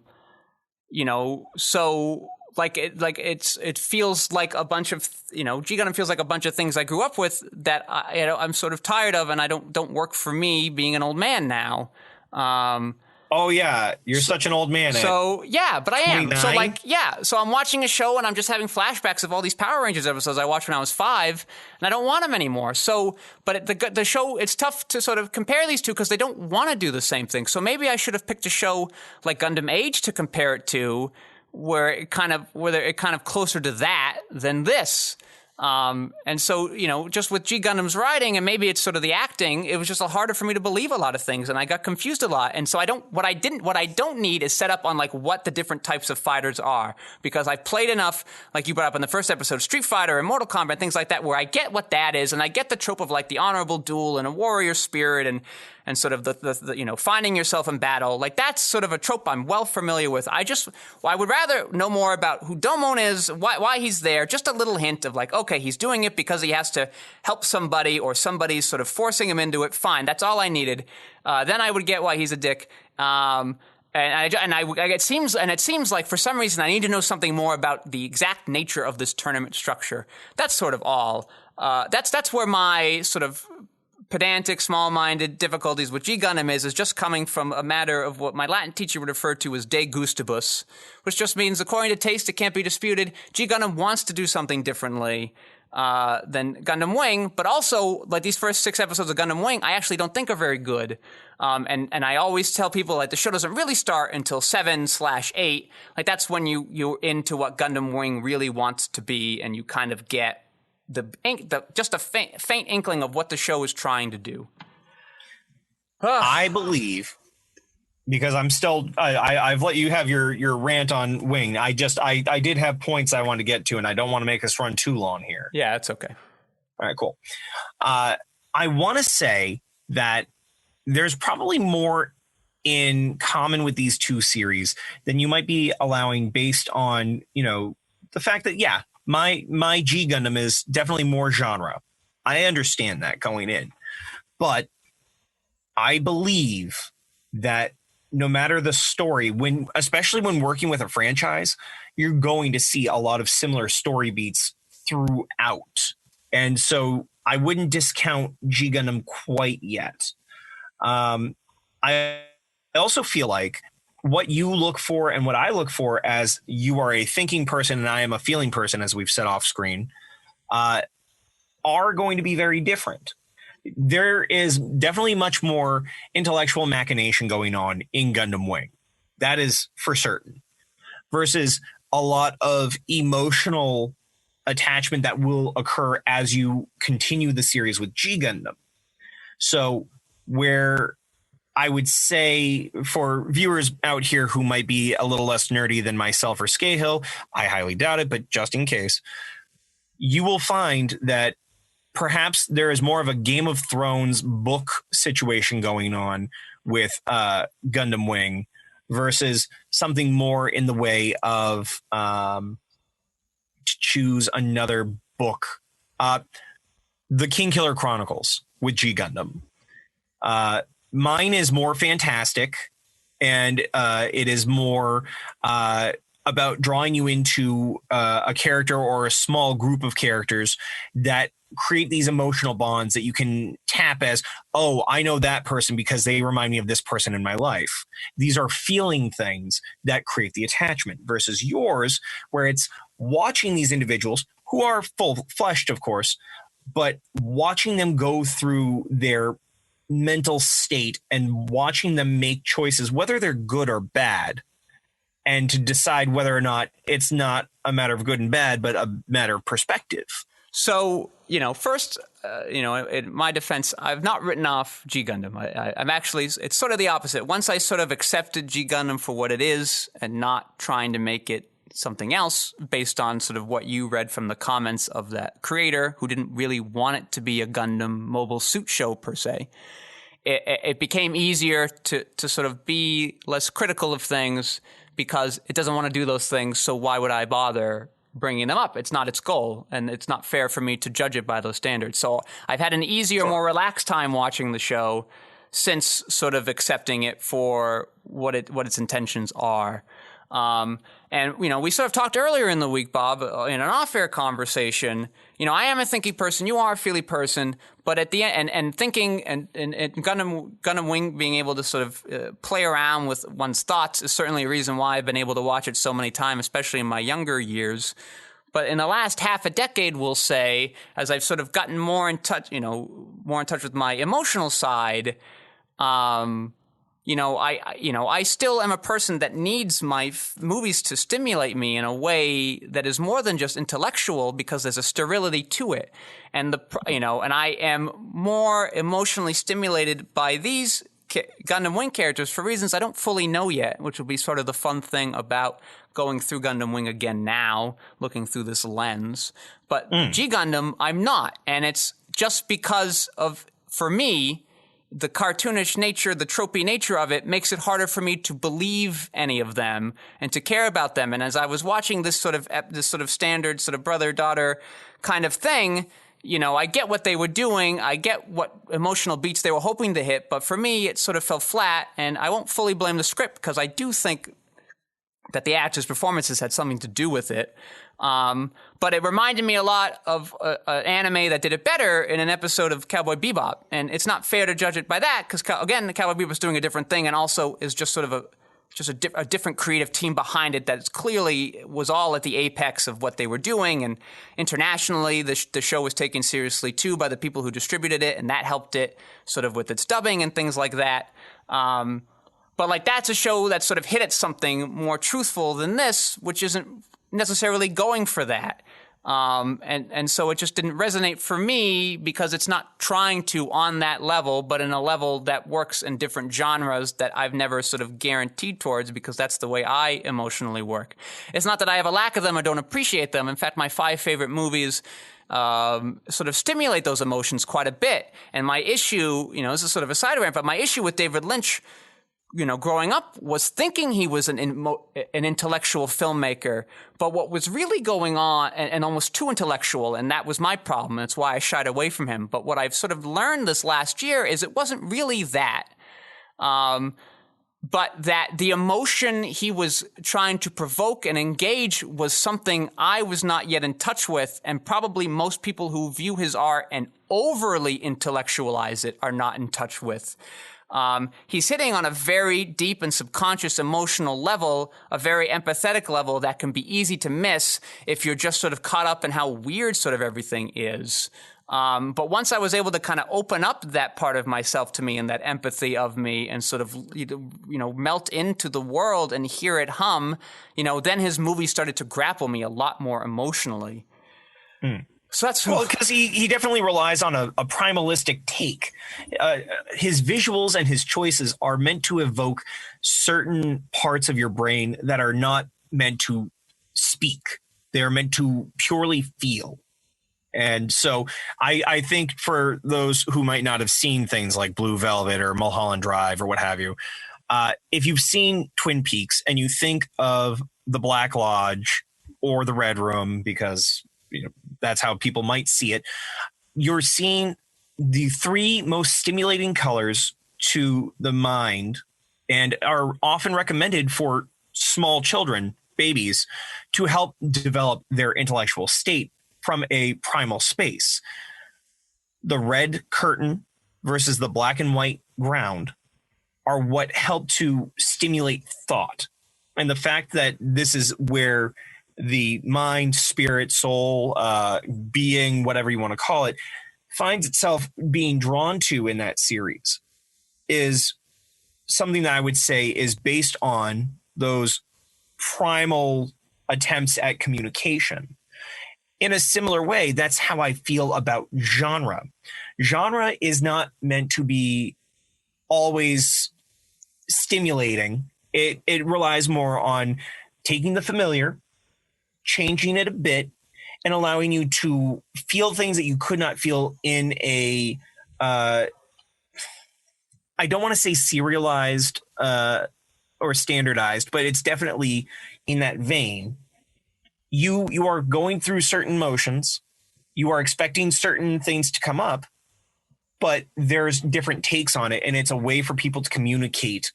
it feels like a bunch of, G Gundam feels like a bunch of things I grew up with that I'm sort of tired of, and I don't work for me being an old man now. Oh yeah, you're such an old man. So yeah, but I am. 29? So so I'm watching a show and I'm just having flashbacks of all these Power Rangers episodes I watched when I was 5, and I don't want them anymore. So, but the show, it's tough to sort of compare these two because they don't want to do the same thing. So maybe I should have picked a show like Gundam Age to compare it to, where it kind of closer to that than this. And so, just with G Gundam's writing, and maybe it's sort of the acting, it was just harder for me to believe a lot of things, and I got confused a lot. And so what I don't need is set up on like what the different types of fighters are, because I played enough, like you brought up in the first episode, Street Fighter and Mortal Kombat, things like that, where I get what that is, and I get the trope of like the honorable duel and a warrior spirit and sort of the finding yourself in battle. Like that's sort of a trope I'm well familiar with. I would rather know more about who Domon is, why he's there, just a little hint of like, okay, he's doing it because he has to help somebody or somebody's sort of forcing him into it. Fine, that's all I needed. Then I would get why he's a dick. It seems like for some reason I need to know something more about the exact nature of this tournament structure. That's sort of all. That's where my sort of pedantic, small-minded difficulties with G Gundam is just coming from a matter of what my Latin teacher would refer to as de gustibus, which just means according to taste, it can't be disputed. G Gundam wants to do something differently than Gundam Wing, but also like these first 6 episodes of Gundam Wing, I actually don't think are very good. And I always tell people like the show doesn't really start until 7/8. Like that's when you're into what Gundam Wing really wants to be, and you kind of get just a faint inkling of what the show is trying to do. I believe, because I'm still I've let you have your rant on Wing. I did have points I wanted to get to, and I don't want to make us run too long here. Yeah, that's okay. All right, cool. I want to say that there's probably more in common with these two series than you might be allowing, based on the fact that my G Gundam is definitely more genre. I understand that going in. But I believe that no matter the story, especially when working with a franchise, you're going to see a lot of similar story beats throughout. And so I wouldn't discount G Gundam quite yet. I also feel like what you look for and what I look for, as you are a thinking person and I am a feeling person, as we've said off screen, are going to be very different. There is definitely much more intellectual machination going on in Gundam Wing. That is for certain. Versus a lot of emotional attachment that will occur as you continue the series with G Gundam. So where I would say for viewers out here who might be a little less nerdy than myself or Skeyhill, I highly doubt it, but just in case, you will find that perhaps there is more of a Game of Thrones book situation going on with Gundam Wing versus something more in the way of to choose another book. The King Killer Chronicles with G Gundam. Mine is more fantastic, and it is more about drawing you into a character or a small group of characters that create these emotional bonds that you can tap as, oh, I know that person because they remind me of this person in my life. These are feeling things that create the attachment versus yours, where it's watching these individuals who are full-fleshed, of course, but watching them go through their mental state and watching them make choices, whether they're good or bad, and to decide whether or not it's not a matter of good and bad, but a matter of perspective. So, first, in my defense, I've not written off G Gundam. I'm actually, it's sort of the opposite. Once I sort of accepted G Gundam for what it is and not trying to make it something else based on sort of what you read from the comments of that creator who didn't really want it to be a Gundam mobile suit show per se, it became easier to sort of be less critical of things because it doesn't want to do those things. So why would I bother bringing them up? It's not its goal, and it's not fair for me to judge it by those standards. So I've had an easier, more relaxed time watching the show since sort of accepting it for what its intentions are. And, we sort of talked earlier in the week, Bob, in an off-air conversation, I am a thinky person, you are a feely person, but at the end, and thinking and Gundam Wing being able to sort of play around with one's thoughts is certainly a reason why I've been able to watch it so many times, especially in my younger years. But in the last half a decade, we'll say, as I've sort of gotten more in touch with my emotional side, I still am a person that needs my movies to stimulate me in a way that is more than just intellectual because there's a sterility to it. And and I am more emotionally stimulated by these Gundam Wing characters for reasons I don't fully know yet, which will be sort of the fun thing about going through Gundam Wing again now, looking through this lens. But G Gundam, I'm not. And it's just because of, for me, the cartoonish nature, the tropey nature of it makes it harder for me to believe any of them and to care about them. And as I was watching this sort of standard sort of brother-daughter kind of thing, I get what they were doing. I get what emotional beats they were hoping to hit. But for me, it sort of fell flat. And I won't fully blame the script because I do think that the actors' performances had something to do with it. But it reminded me a lot of an anime that did it better in an episode of Cowboy Bebop. And it's not fair to judge it by that because, again, Cowboy Bebop's doing a different thing and also is just sort of a different creative team behind it that clearly was all at the apex of what they were doing. And internationally, the show was taken seriously, too, by the people who distributed it, and that helped it sort of with its dubbing and things like that. But, that's a show that sort of hit at something more truthful than this, which isn't necessarily going for that. And so it just didn't resonate for me because it's not trying to on that level, but in a level that works in different genres that I've never sort of guaranteed towards because that's the way I emotionally work. It's not that I have a lack of them or don't appreciate them. In fact, my 5 favorite movies sort of stimulate those emotions quite a bit. And my issue, this is sort of a side rant, but my issue with David Lynch growing up was thinking he was an intellectual filmmaker, but what was really going on, and almost too intellectual, and that was my problem. That's why I shied away from him. But what I've sort of learned this last year is it wasn't really that, but that the emotion he was trying to provoke and engage was something I was not yet in touch with, and probably most people who view his art and overly intellectualize it are not in touch with. He's hitting on a very deep and subconscious emotional level, a very empathetic level that can be easy to miss if you're just sort of caught up in how weird sort of everything is. But once I was able to kind of open up that part of myself to me and that empathy of me and sort of, melt into the world and hear it hum, then his movie started to grapple me a lot more emotionally. So that's well, because he definitely relies on a primalistic take. His visuals and his choices are meant to evoke certain parts of your brain that are not meant to speak. They are meant to purely feel. And so I think for those who might not have seen things like Blue Velvet or Mulholland Drive or what have you, if you've seen Twin Peaks and you think of the Black Lodge or the Red Room, because that's how people might see it, you're seeing the three most stimulating colors to the mind and are often recommended for small children, babies, to help develop their intellectual state from a primal space. The red curtain versus the black and white ground are what help to stimulate thought. And the fact that this is where the mind, spirit, soul, being, whatever you want to call it, finds itself being drawn to in that series is something that I would say is based on those primal attempts at communication. In a similar way, that's how I feel about genre. Genre is not meant to be always stimulating. It relies more on taking the familiar, changing it a bit, and allowing you to feel things that you could not feel in a I don't want to say serialized or standardized, but it's definitely in that vein. You are going through certain motions. You are expecting certain things to come up, but there's different takes on it. And it's a way for people to communicate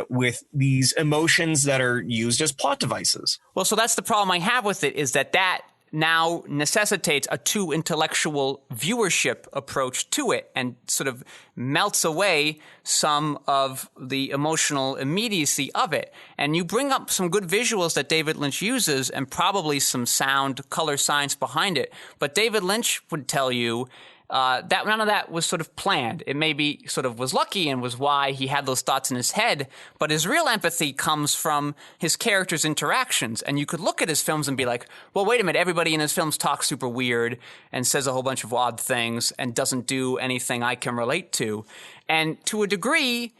with these emotions that are used as plot devices. Well, so that's the problem I have with it, is that now necessitates a too intellectual viewership approach to it and sort of melts away some of the emotional immediacy of it. And you bring up some good visuals that David Lynch uses and probably some sound color science behind it. But David Lynch would tell you that none of that was sort of planned. It maybe sort of was lucky and was why he had those thoughts in his head, but his real empathy comes from his characters' interactions. And you could look at his films and be like, well, wait a minute, everybody in his films talks super weird and says a whole bunch of odd things and doesn't do anything I can relate to. And to a degree,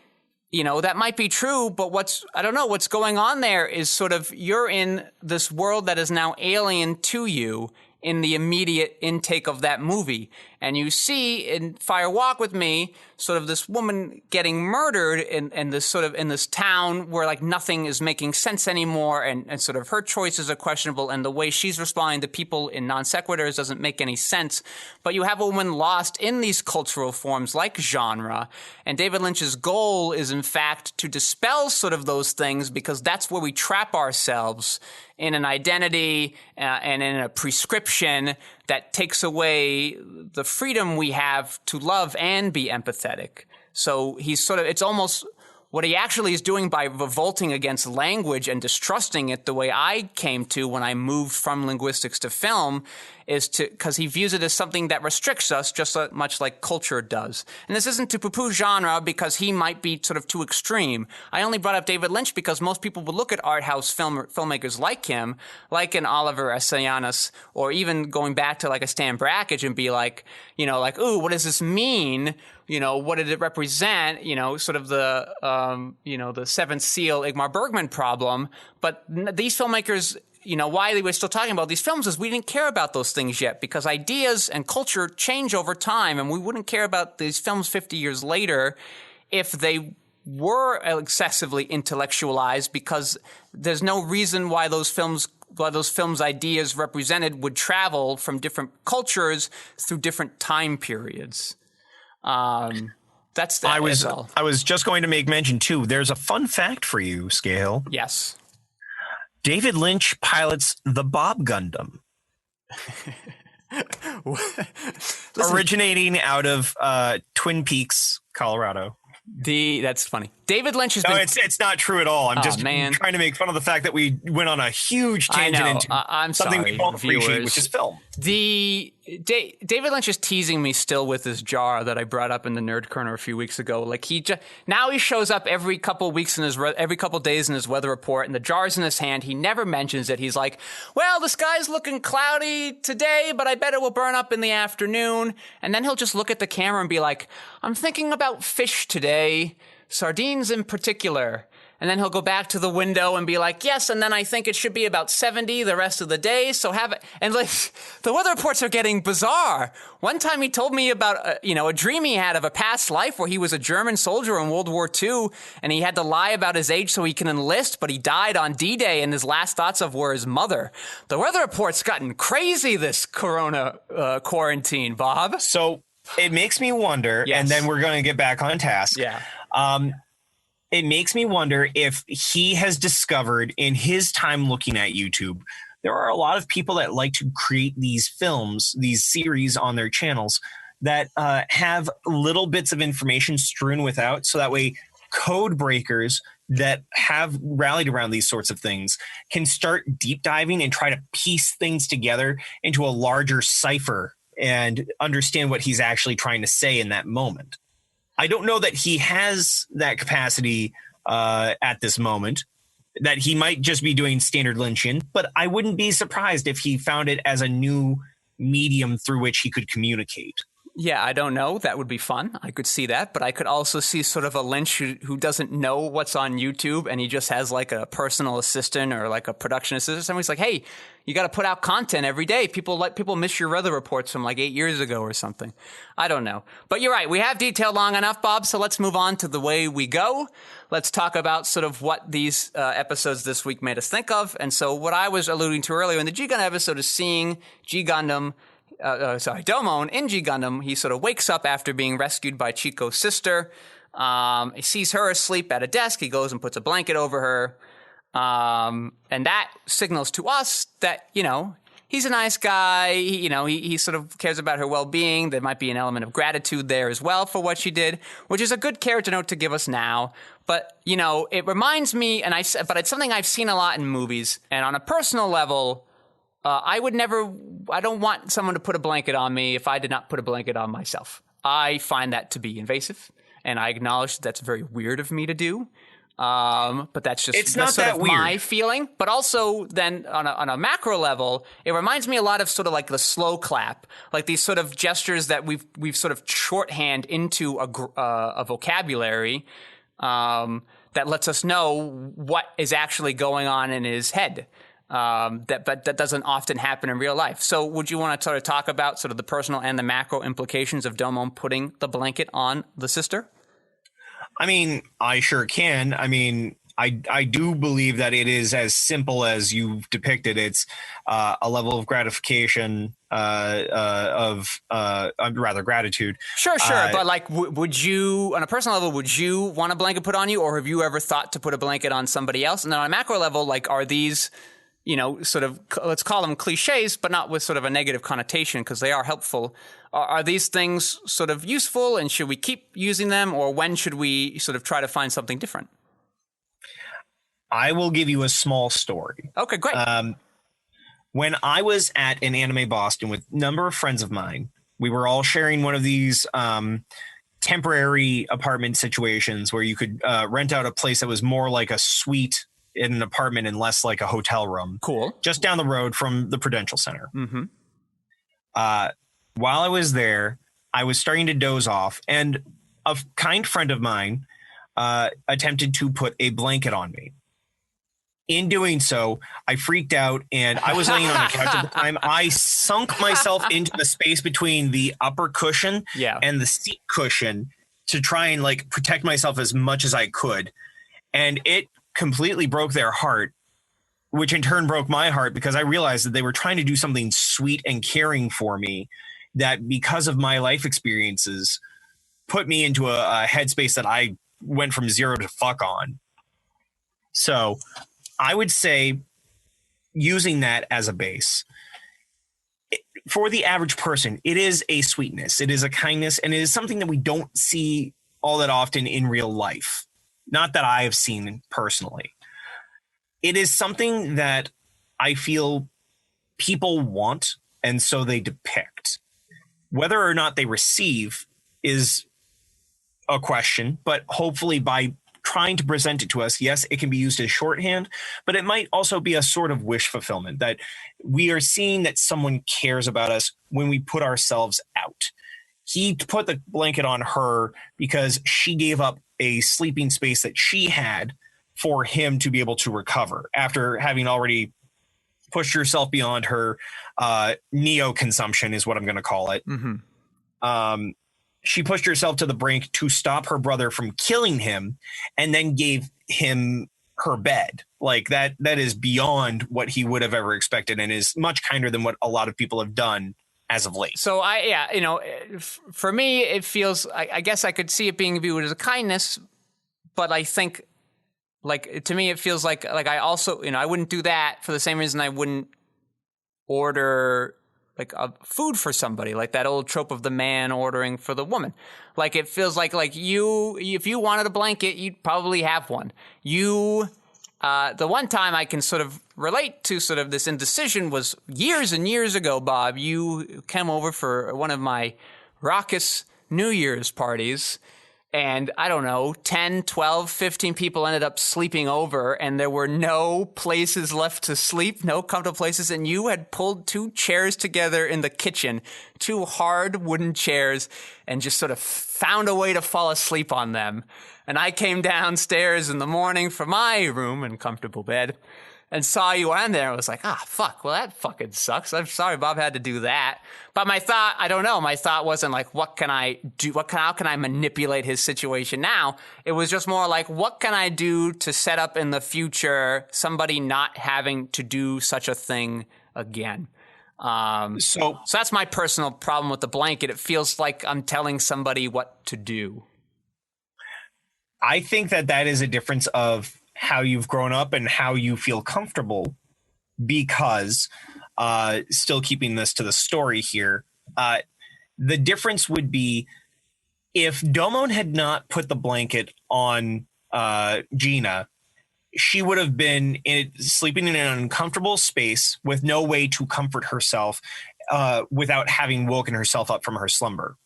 that might be true, but I don't know, what's going on there is sort of you're in this world that is now alien to you in the immediate intake of that movie. And you see in Fire Walk with Me, sort of this woman getting murdered in this town where like nothing is making sense anymore, and sort of her choices are questionable, and the way she's responding to people in non sequiturs doesn't make any sense. But you have a woman lost in these cultural forms like genre, and David Lynch's goal is in fact to dispel sort of those things, because that's where we trap ourselves in an identity and in a prescription that takes away the freedom we have to love and be empathetic. So it's almost what he actually is doing by revolting against language and distrusting it the way I came to when I moved from linguistics to film, is because he views it as something that restricts us just as much like culture does. And this isn't to poo-poo genre because he might be sort of too extreme. I only brought up David Lynch because most people would look at art house filmmakers like him, like an Oliver Assayas, or even going back to like a Stan Brakhage and be like, ooh, what does this mean? What did it represent? Sort of the, the Seventh Seal, Ingmar Bergman problem. But these filmmakers, why they were still talking about these films is we didn't care about those things yet, because ideas and culture change over time, and we wouldn't care about these films 50 years later if they were excessively intellectualized, because there's no reason why those films ideas represented would travel from different cultures through different time periods. That's that. I was just going to make mention too. There's a fun fact for you, Skeyhill. Yes. David Lynch pilots the Bob Gundam. Originating out of Twin Peaks, Colorado. That's funny. David Lynch has been... No, it's not true at all. I'm just trying to make fun of the fact that we went on a huge tangent into I'm something sorry, we both appreciate, which is film. David Lynch is teasing me still with this jar that I brought up in the Nerd Corner a few weeks ago. Like now he shows up every couple weeks every couple days in his weather report, and the jar's in his hand. He never mentions it. He's like, "Well, the sky's looking cloudy today, but I bet it will burn up in the afternoon." And then he'll just look at the camera and be like, "I'm thinking about fish today, sardines in particular." And then he'll go back to the window and be like, "Yes, and then I think it should be about 70 the rest of the day, so have it." And like, the weather reports are getting bizarre. One time he told me about, a dream he had of a past life where he was a German soldier in World War II, and he had to lie about his age so he can enlist, but he died on D-Day, and his last thoughts of were his mother. The weather report's gotten crazy this corona quarantine, Bob. So it makes me wonder, Yes. and then we're going to get back on task. Yeah. It makes me wonder if he has discovered in his time looking at YouTube, there are a lot of people that like to create these films, these series on their channels that have little bits of information strewn without. So that way code breakers that have rallied around these sorts of things can start deep diving and try to piece things together into a larger cipher and understand what he's actually trying to say in that moment. I don't know that he has that capacity at this moment, that he might just be doing standard Lynchian, but I wouldn't be surprised if he found it as a new medium through which he could communicate. Yeah, I don't know. That would be fun. I could see that. But I could also see sort of a Lynch who doesn't know what's on YouTube, and he just has like a personal assistant or like a production assistant. Somebody's like, "Hey, you got to put out content every day. People miss your weather reports from like 8 years ago or something." I don't know. But you're right. We have detailed long enough, Bob. So let's move on to the way we go. Let's talk about sort of what these episodes this week made us think of. And so what I was alluding to earlier in the G Gundam episode is seeing G Gundam. Domon in G Gundam. He sort of wakes up after being rescued by Chico's sister. He sees her asleep at a desk. He goes and puts a blanket over her. And that signals to us that, he's a nice guy. He sort of cares about her well-being. There might be an element of gratitude there as well for what she did, which is a good character note to give us now. But, it reminds me, but it's something I've seen a lot in movies. And on a personal level, I don't want someone to put a blanket on me if I did not put a blanket on myself. I find that to be invasive, and I acknowledge that's very weird of me to do. But that's not sort that of weird. my feeling. But also then on a macro level, it reminds me a lot of sort of like the slow clap, like these sort of gestures that we've sort of shorthand into a vocabulary, that lets us know what is actually going on in his head. But that doesn't often happen in real life. So would you want to sort of talk about sort of the personal and the macro implications of Domon putting the blanket on the sister? I mean, I sure can. I mean, I do believe that it is as simple as you've depicted. It's a level of gratification, rather gratitude. Sure. But like, would you, on a personal level, would you want a blanket put on you, or have you ever thought to put a blanket on somebody else? And then on a macro level, like, are these, sort of, let's call them cliches, but not with sort of a negative connotation because they are helpful. Are these things sort of useful, and should we keep using them, or when should we sort of try to find something different? I will give you a small story. Okay, great. When I was at an Anime Boston with a number of friends of mine, we were all sharing one of these temporary apartment situations where you could rent out a place that was more like a suite in an apartment and less like a hotel room. Cool. Just down the road from the Prudential Center. Mm-hmm. While I was there, I was starting to doze off, and a kind friend of mine attempted to put a blanket on me. In doing so, I freaked out, and I was laying on the couch at the time. I sunk myself into the space between the upper cushion and the seat cushion to try and like protect myself as much as I could. And it completely broke their heart, which in turn broke my heart because I realized that they were trying to do something sweet and caring for me that, because of my life experiences, put me into a headspace that I went from zero to fuck on. So I would say using that as a base. For the average person, it is a sweetness, it is a kindness, and it is something that we don't see all that often in real life. Not that I have seen personally. It is something that I feel people want and so they depict. Whether or not they receive is a question, but hopefully by trying to present it to us, yes, it can be used as shorthand, but it might also be a sort of wish fulfillment that we are seeing that someone cares about us when we put ourselves out. He put the blanket on her because she gave up a sleeping space that she had for him to be able to recover after having already pushed herself beyond her neo consumption is what I'm going to call it. Mm-hmm. She pushed herself to the brink to stop her brother from killing him and then gave him her bed. Like that is beyond what he would have ever expected and is much kinder than what a lot of people have done as of late. So for me, it feels, I guess I could see it being viewed as a kindness, but I think like, to me, it feels like I also, I wouldn't do that for the same reason I wouldn't order like a food for somebody, like that old trope of the man ordering for the woman. Like it feels like you, if you wanted a blanket, you'd probably have one. The one time I can sort of relate to sort of this indecision was years and years ago, Bob. You came over for one of my raucous New Year's parties. And I don't know, 10, 12, 15 people ended up sleeping over and there were no places left to sleep, no comfortable places. And you had pulled 2 chairs together in the kitchen, 2 hard wooden chairs, and just sort of found a way to fall asleep on them. And I came downstairs in the morning from my room and comfortable bed and saw you on there. I was like, fuck, well, that fucking sucks. I'm sorry Bob had to do that. But my thought wasn't like, what can I do? How can I manipulate his situation now? It was just more like, what can I do to set up in the future somebody not having to do such a thing again? So that's my personal problem with the blanket. It feels like I'm telling somebody what to do. I think that is a difference of how you've grown up and how you feel comfortable, because still keeping this to the story here, the difference would be if Domon had not put the blanket on Gina, she would have been sleeping in an uncomfortable space with no way to comfort herself without having woken herself up from her slumber.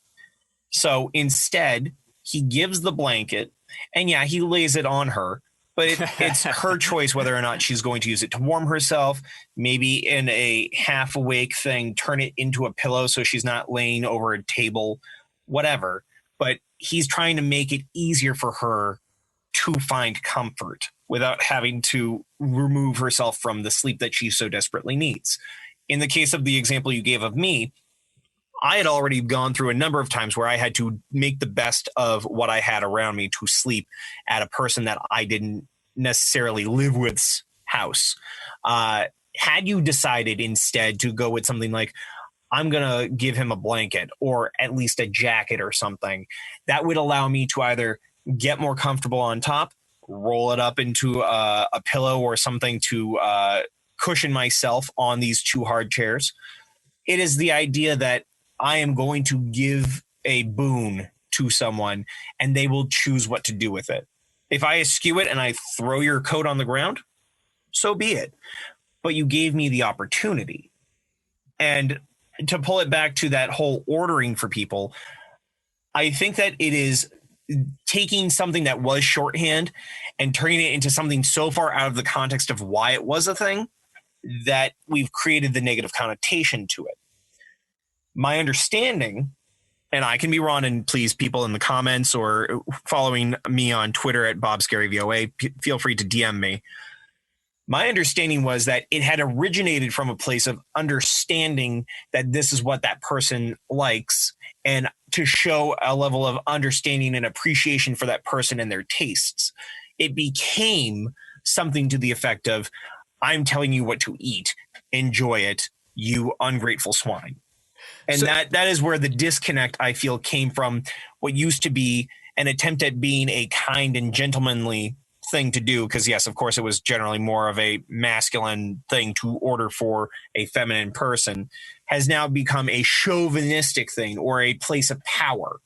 So instead, he gives the blanket, and yeah, he lays it on her, but it's her choice whether or not she's going to use it to warm herself, maybe in a half awake thing, turn it into a pillow so she's not laying over a table, whatever. But he's trying to make it easier for her to find comfort without having to remove herself from the sleep that she so desperately needs. In the case of the example you gave of me, I had already gone through a number of times where I had to make the best of what I had around me to sleep at a person that I didn't necessarily live with's house. Had you decided instead to go with something like, I'm going to give him a blanket or at least a jacket or something, that would allow me to either get more comfortable on top, roll it up into a pillow or something to cushion myself on these 2 hard chairs. It is the idea that I am going to give a boon to someone and they will choose what to do with it. If I eschew it and I throw your coat on the ground, so be it. But you gave me the opportunity. And to pull it back to that whole ordering for people, I think that it is taking something that was shorthand and turning it into something so far out of the context of why it was a thing that we've created the negative connotation to it. My understanding, and I can be wrong, and please, people in the comments or following me on Twitter at BobScaryVOA, feel free to DM me. My understanding was that it had originated from a place of understanding that this is what that person likes, and to show a level of understanding and appreciation for that person and their tastes. It became something to the effect of, I'm telling you what to eat. Enjoy it, you ungrateful swine. And so, that is where the disconnect, I feel, came from what used to be an attempt at being a kind and gentlemanly thing to do. Because, yes, of course, it was generally more of a masculine thing to order for a feminine person, has now become a chauvinistic thing or a place of power.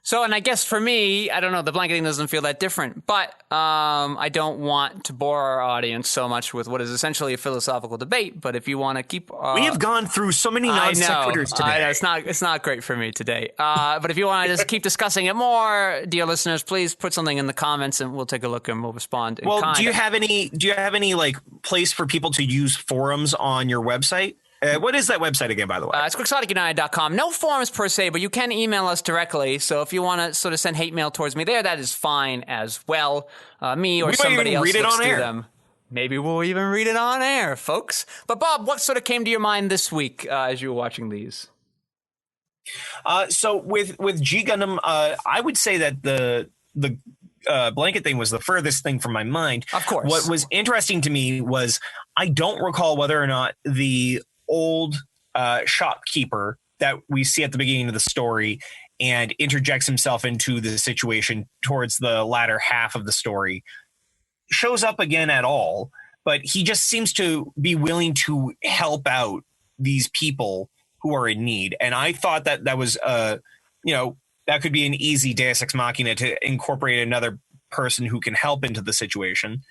So, and I guess for me, I don't know, the blanketing doesn't feel that different, but I don't want to bore our audience so much with what is essentially a philosophical debate. But if you want to keep, we have gone through so many non sequiturs today. I know it's not great for me today. But if you want to just keep discussing it more, dear listeners, please put something in the comments and we'll take a look and we'll respond. Well, do you have any like place for people to use forums on your website? What is that website again, by the way? It's QuixoticUnited.com. No forums per se, but you can email us directly. So if you want to sort of send hate mail towards me there, that is fine as well. Me or somebody else looks through them. Maybe we'll even read it on air, folks. But Bob, what sort of came to your mind this week as you were watching these? So with G Gundam, I would say that the blanket thing was the furthest thing from my mind. Of course. What was interesting to me was I don't recall whether or not the old shopkeeper that we see at the beginning of the story and interjects himself into the situation towards the latter half of the story shows up again at all, but he just seems to be willing to help out these people who are in need. And I thought that was that could be an easy Deus Ex Machina to incorporate another person who can help into the situation.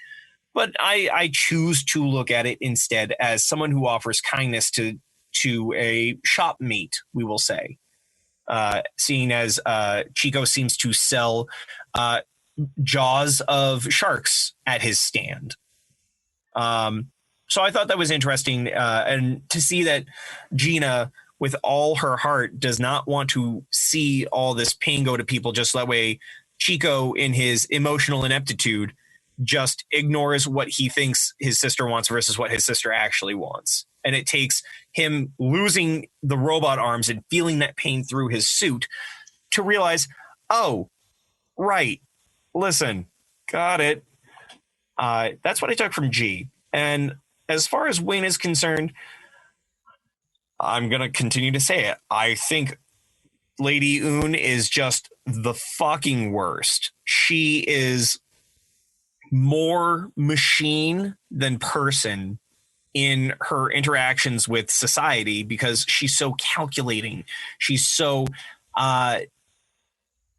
But I choose to look at it instead as someone who offers kindness to a shopmate, we will say, seeing as Chico seems to sell jaws of sharks at his stand. So I thought that was interesting. And to see that Gina, with all her heart, does not want to see all this pain go to people just that way. Chico, in his emotional ineptitude, just ignores what he thinks his sister wants versus what his sister actually wants. And it takes him losing the robot arms and feeling that pain through his suit to realize, oh, right, listen, got it. That's what I took from G. And as far as Wayne is concerned, I'm going to continue to say it. I think Lady Un is just the fucking worst. She is more machine than person in her interactions with society because she's so calculating. She's so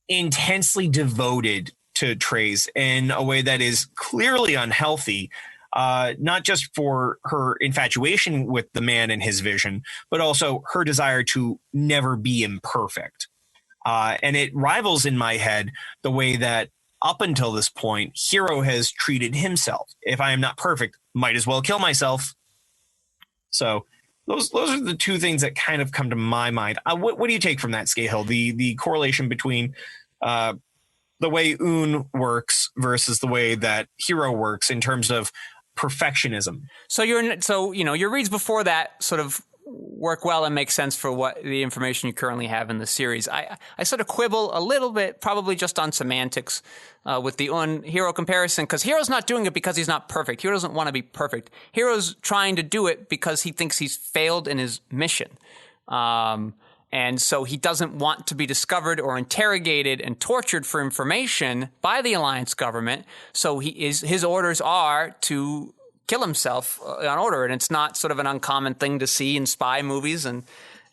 intensely devoted to Treize in a way that is clearly unhealthy, not just for her infatuation with the man and his vision, but also her desire to never be imperfect. And it rivals in my head the way that up until this point, Hiro has treated himself. If I am not perfect, might as well kill myself. So those are the two things that kind of come to my mind. What do you take from that, Skeyhill? The correlation between the way Un works versus the way that Hiro works in terms of perfectionism. So your reads before that sort of work well and make sense for what the information you currently have in the series. I sort of quibble a little bit, probably just on semantics, with the Un-Hiro comparison, because Hiro's not doing it because he's not perfect. Hiro doesn't want to be perfect. Hiro's trying to do it because he thinks he's failed in his mission. And so he doesn't want to be discovered or interrogated and tortured for information by the Alliance government. So his orders are to kill himself on order. And it's not sort of an uncommon thing to see in spy movies and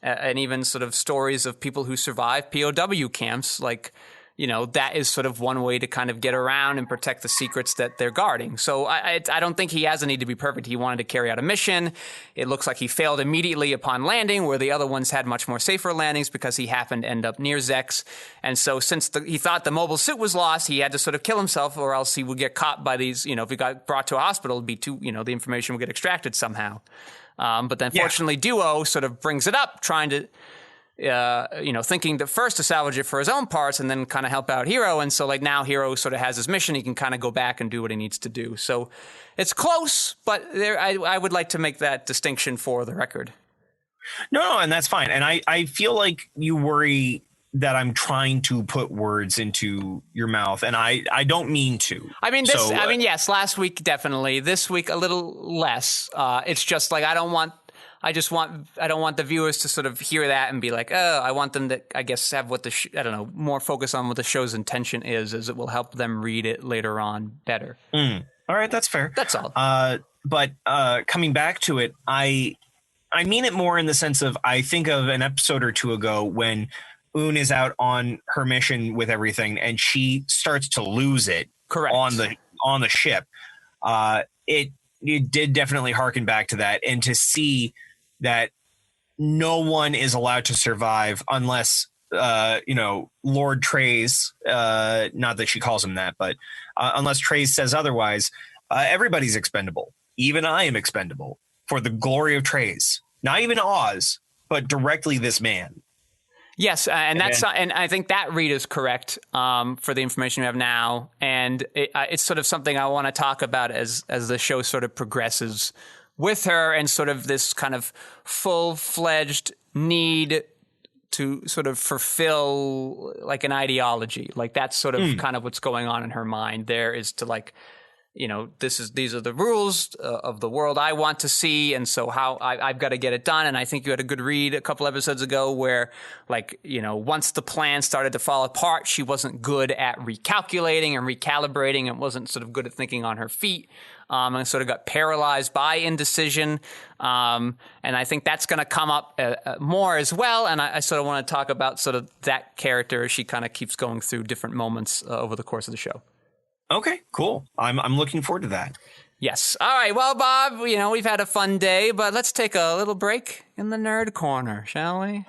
even sort of stories of people who survive POW camps. Like, that is sort of one way to kind of get around and protect the secrets that they're guarding. So I don't think he has a need to be perfect. He wanted to carry out a mission. It looks like he failed immediately upon landing, where the other ones had much more safer landings because he happened to end up near Zex. And so since he thought the mobile suit was lost, he had to sort of kill himself, or else he would get caught by these, if he got brought to a hospital, it'd be the information would get extracted somehow. But then fortunately Duo sort of brings it up, trying to thinking that first to salvage it for his own parts and then kind of help out Hiro. And so now Hiro sort of has his mission. He can kind of go back and do what he needs to do. So it's close, but I would like to make that distinction for the record. No, and that's fine. And I feel like you worry that I'm trying to put words into your mouth, and I don't mean to. Yes, last week definitely. This week a little less. It's just like I don't want the viewers to sort of hear that and be like, oh, I want them to, I guess, have what more focus on what the show's intention is, as it will help them read it later on better. All right, that's fair. That's all. But coming back to it, I mean it more in the sense of I think of an episode or two ago when Un is out on her mission with everything, and she starts to lose it. Correct. On the ship. It did definitely harken back to that, and to see that no one is allowed to survive unless Lord Trey's, not that she calls him that, but unless Trey's says otherwise, everybody's expendable. Even I am expendable for the glory of Trey's. Not even Oz, but directly this man. Yes, and I think that read is correct for the information we have now, and it's sort of something I want to talk about as the show sort of progresses with her, and sort of this kind of full-fledged need to sort of fulfill like an ideology. Like that's sort of kind of what's going on in her mind. There is to like, these are the rules of the world I want to see, and so how I've got to get it done. And I think you had a good read a couple episodes ago where, like, once the plan started to fall apart, she wasn't good at recalculating and recalibrating, and wasn't sort of good at thinking on her feet, and sort of got paralyzed by indecision. And I think that's going to come up more as well. And I sort of want to talk about sort of that character as she kind of keeps going through different moments over the course of the show. Okay, cool. I'm looking forward to that. Yes. All right. Well, Bob, we've had a fun day, but let's take a little break in the nerd corner, shall we?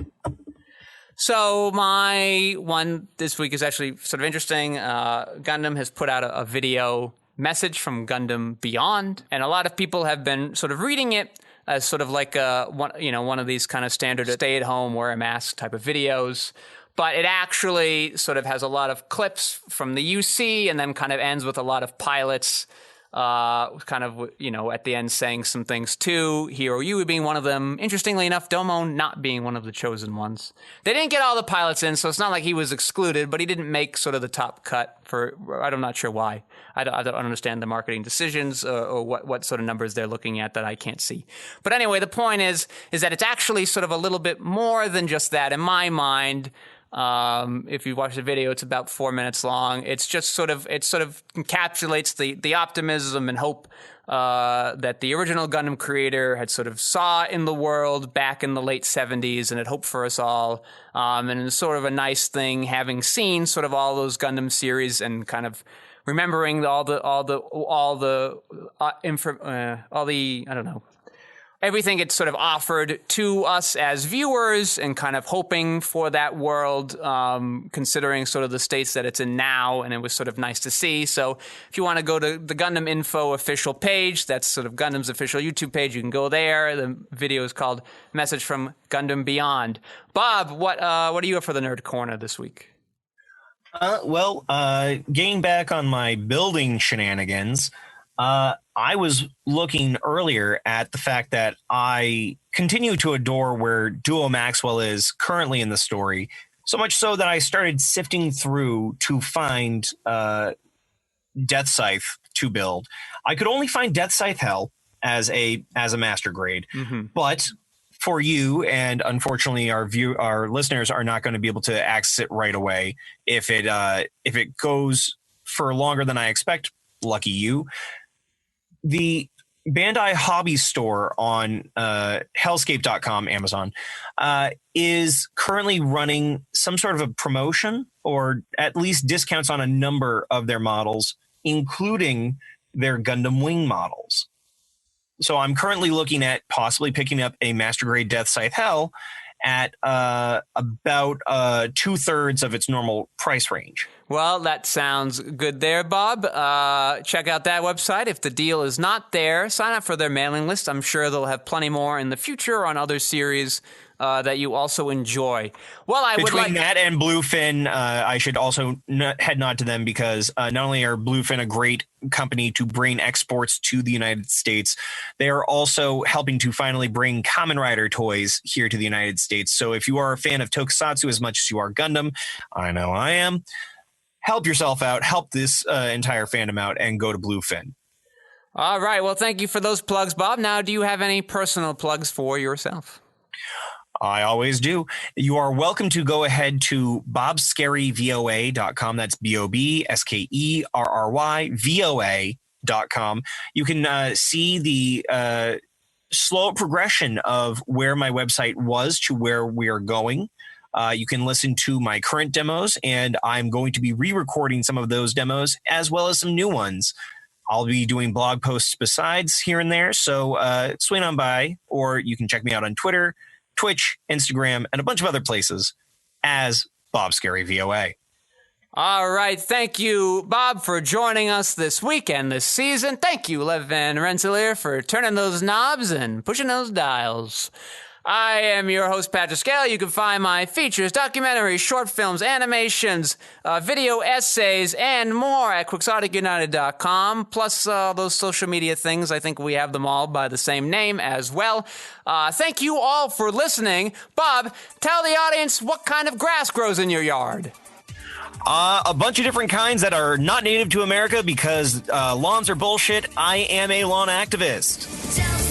So my one this week is actually sort of interesting. Gundam has put out a video message from Gundam Beyond, and a lot of people have been sort of reading it as sort of like one of these kind of standard stay-at-home, wear a mask type of videos. But it actually sort of has a lot of clips from the UC, and then kind of ends with a lot of pilots kind of, at the end saying some things too. Hiro Yui being one of them. Interestingly enough, Domo not being one of the chosen ones. They didn't get all the pilots in, so it's not like he was excluded, but he didn't make sort of the top cut I'm not sure why. I don't understand the marketing decisions or what sort of numbers they're looking at that I can't see. But anyway, the point is that it's actually sort of a little bit more than just that in my mind. If you watch the video, it's about 4 minutes long. It's just sort of encapsulates the optimism and hope that the original Gundam creator had sort of saw in the world back in the late 70s and had hoped for us all. And it's sort of a nice thing having seen sort of all those Gundam series and kind of remembering all the I don't know, everything it's sort of offered to us as viewers, and kind of hoping for that world, considering sort of the states that it's in now, and it was sort of nice to see. So if you want to go to the Gundam Info official page, that's sort of Gundam's official YouTube page, you can go there. The video is called Message from Gundam Beyond. Bob, what do you have for the Nerd Corner this week? Getting back on my building shenanigans, I was looking earlier at the fact that I continue to adore where Duo Maxwell is currently in the story, so much so that I started sifting through to find Death Scythe to build. I could only find Death Scythe Hell as a master grade, but for you and unfortunately our listeners are not going to be able to access it right away. If it goes for longer than I expect, lucky you. The Bandai Hobby Store on Hellscape.com, Amazon, is currently running some sort of a promotion, or at least discounts on a number of their models, including their Gundam Wing models. So I'm currently looking at possibly picking up a Master Grade Death Scythe Hell at about 2/3 of its normal price range. Well, that sounds good there, Bob. Check out that website. If the deal is not there, sign up for their mailing list. I'm sure they'll have plenty more in the future on other series that you also enjoy. Well, Between that and Bluefin, I should also head nod to them, because not only are Bluefin a great company to bring exports to the United States, they are also helping to finally bring Kamen Rider toys here to the United States. So if you are a fan of Tokusatsu as much as you are Gundam, I know I am, help yourself out, help this entire fandom out, and go to Bluefin. All right. Well, thank you for those plugs, Bob. Now, do you have any personal plugs for yourself? I always do. You are welcome to go ahead to bobskerryvoa.com. That's BOBSKERRYVOA.com. You can see the slow progression of where my website was to where we are going. You can listen to my current demos, and I'm going to be re-recording some of those demos as well as some new ones. I'll be doing blog posts besides here and there, so swing on by, or you can check me out on Twitter, Twitch, Instagram, and a bunch of other places as Bob Scary VOA. All right. Thank you, Bob, for joining us this weekend, this season. Thank you, Lev Van Rensselaer, for turning those knobs and pushing those dials. I am your host, Patrick Scale. You can find my features, documentaries, short films, animations, video essays, and more at quixoticunited.com, plus those social media things. I think we have them all by the same name as well. Thank you all for listening. Bob, tell the audience what kind of grass grows in your yard. A bunch of different kinds that are not native to America because lawns are bullshit. I am a lawn activist.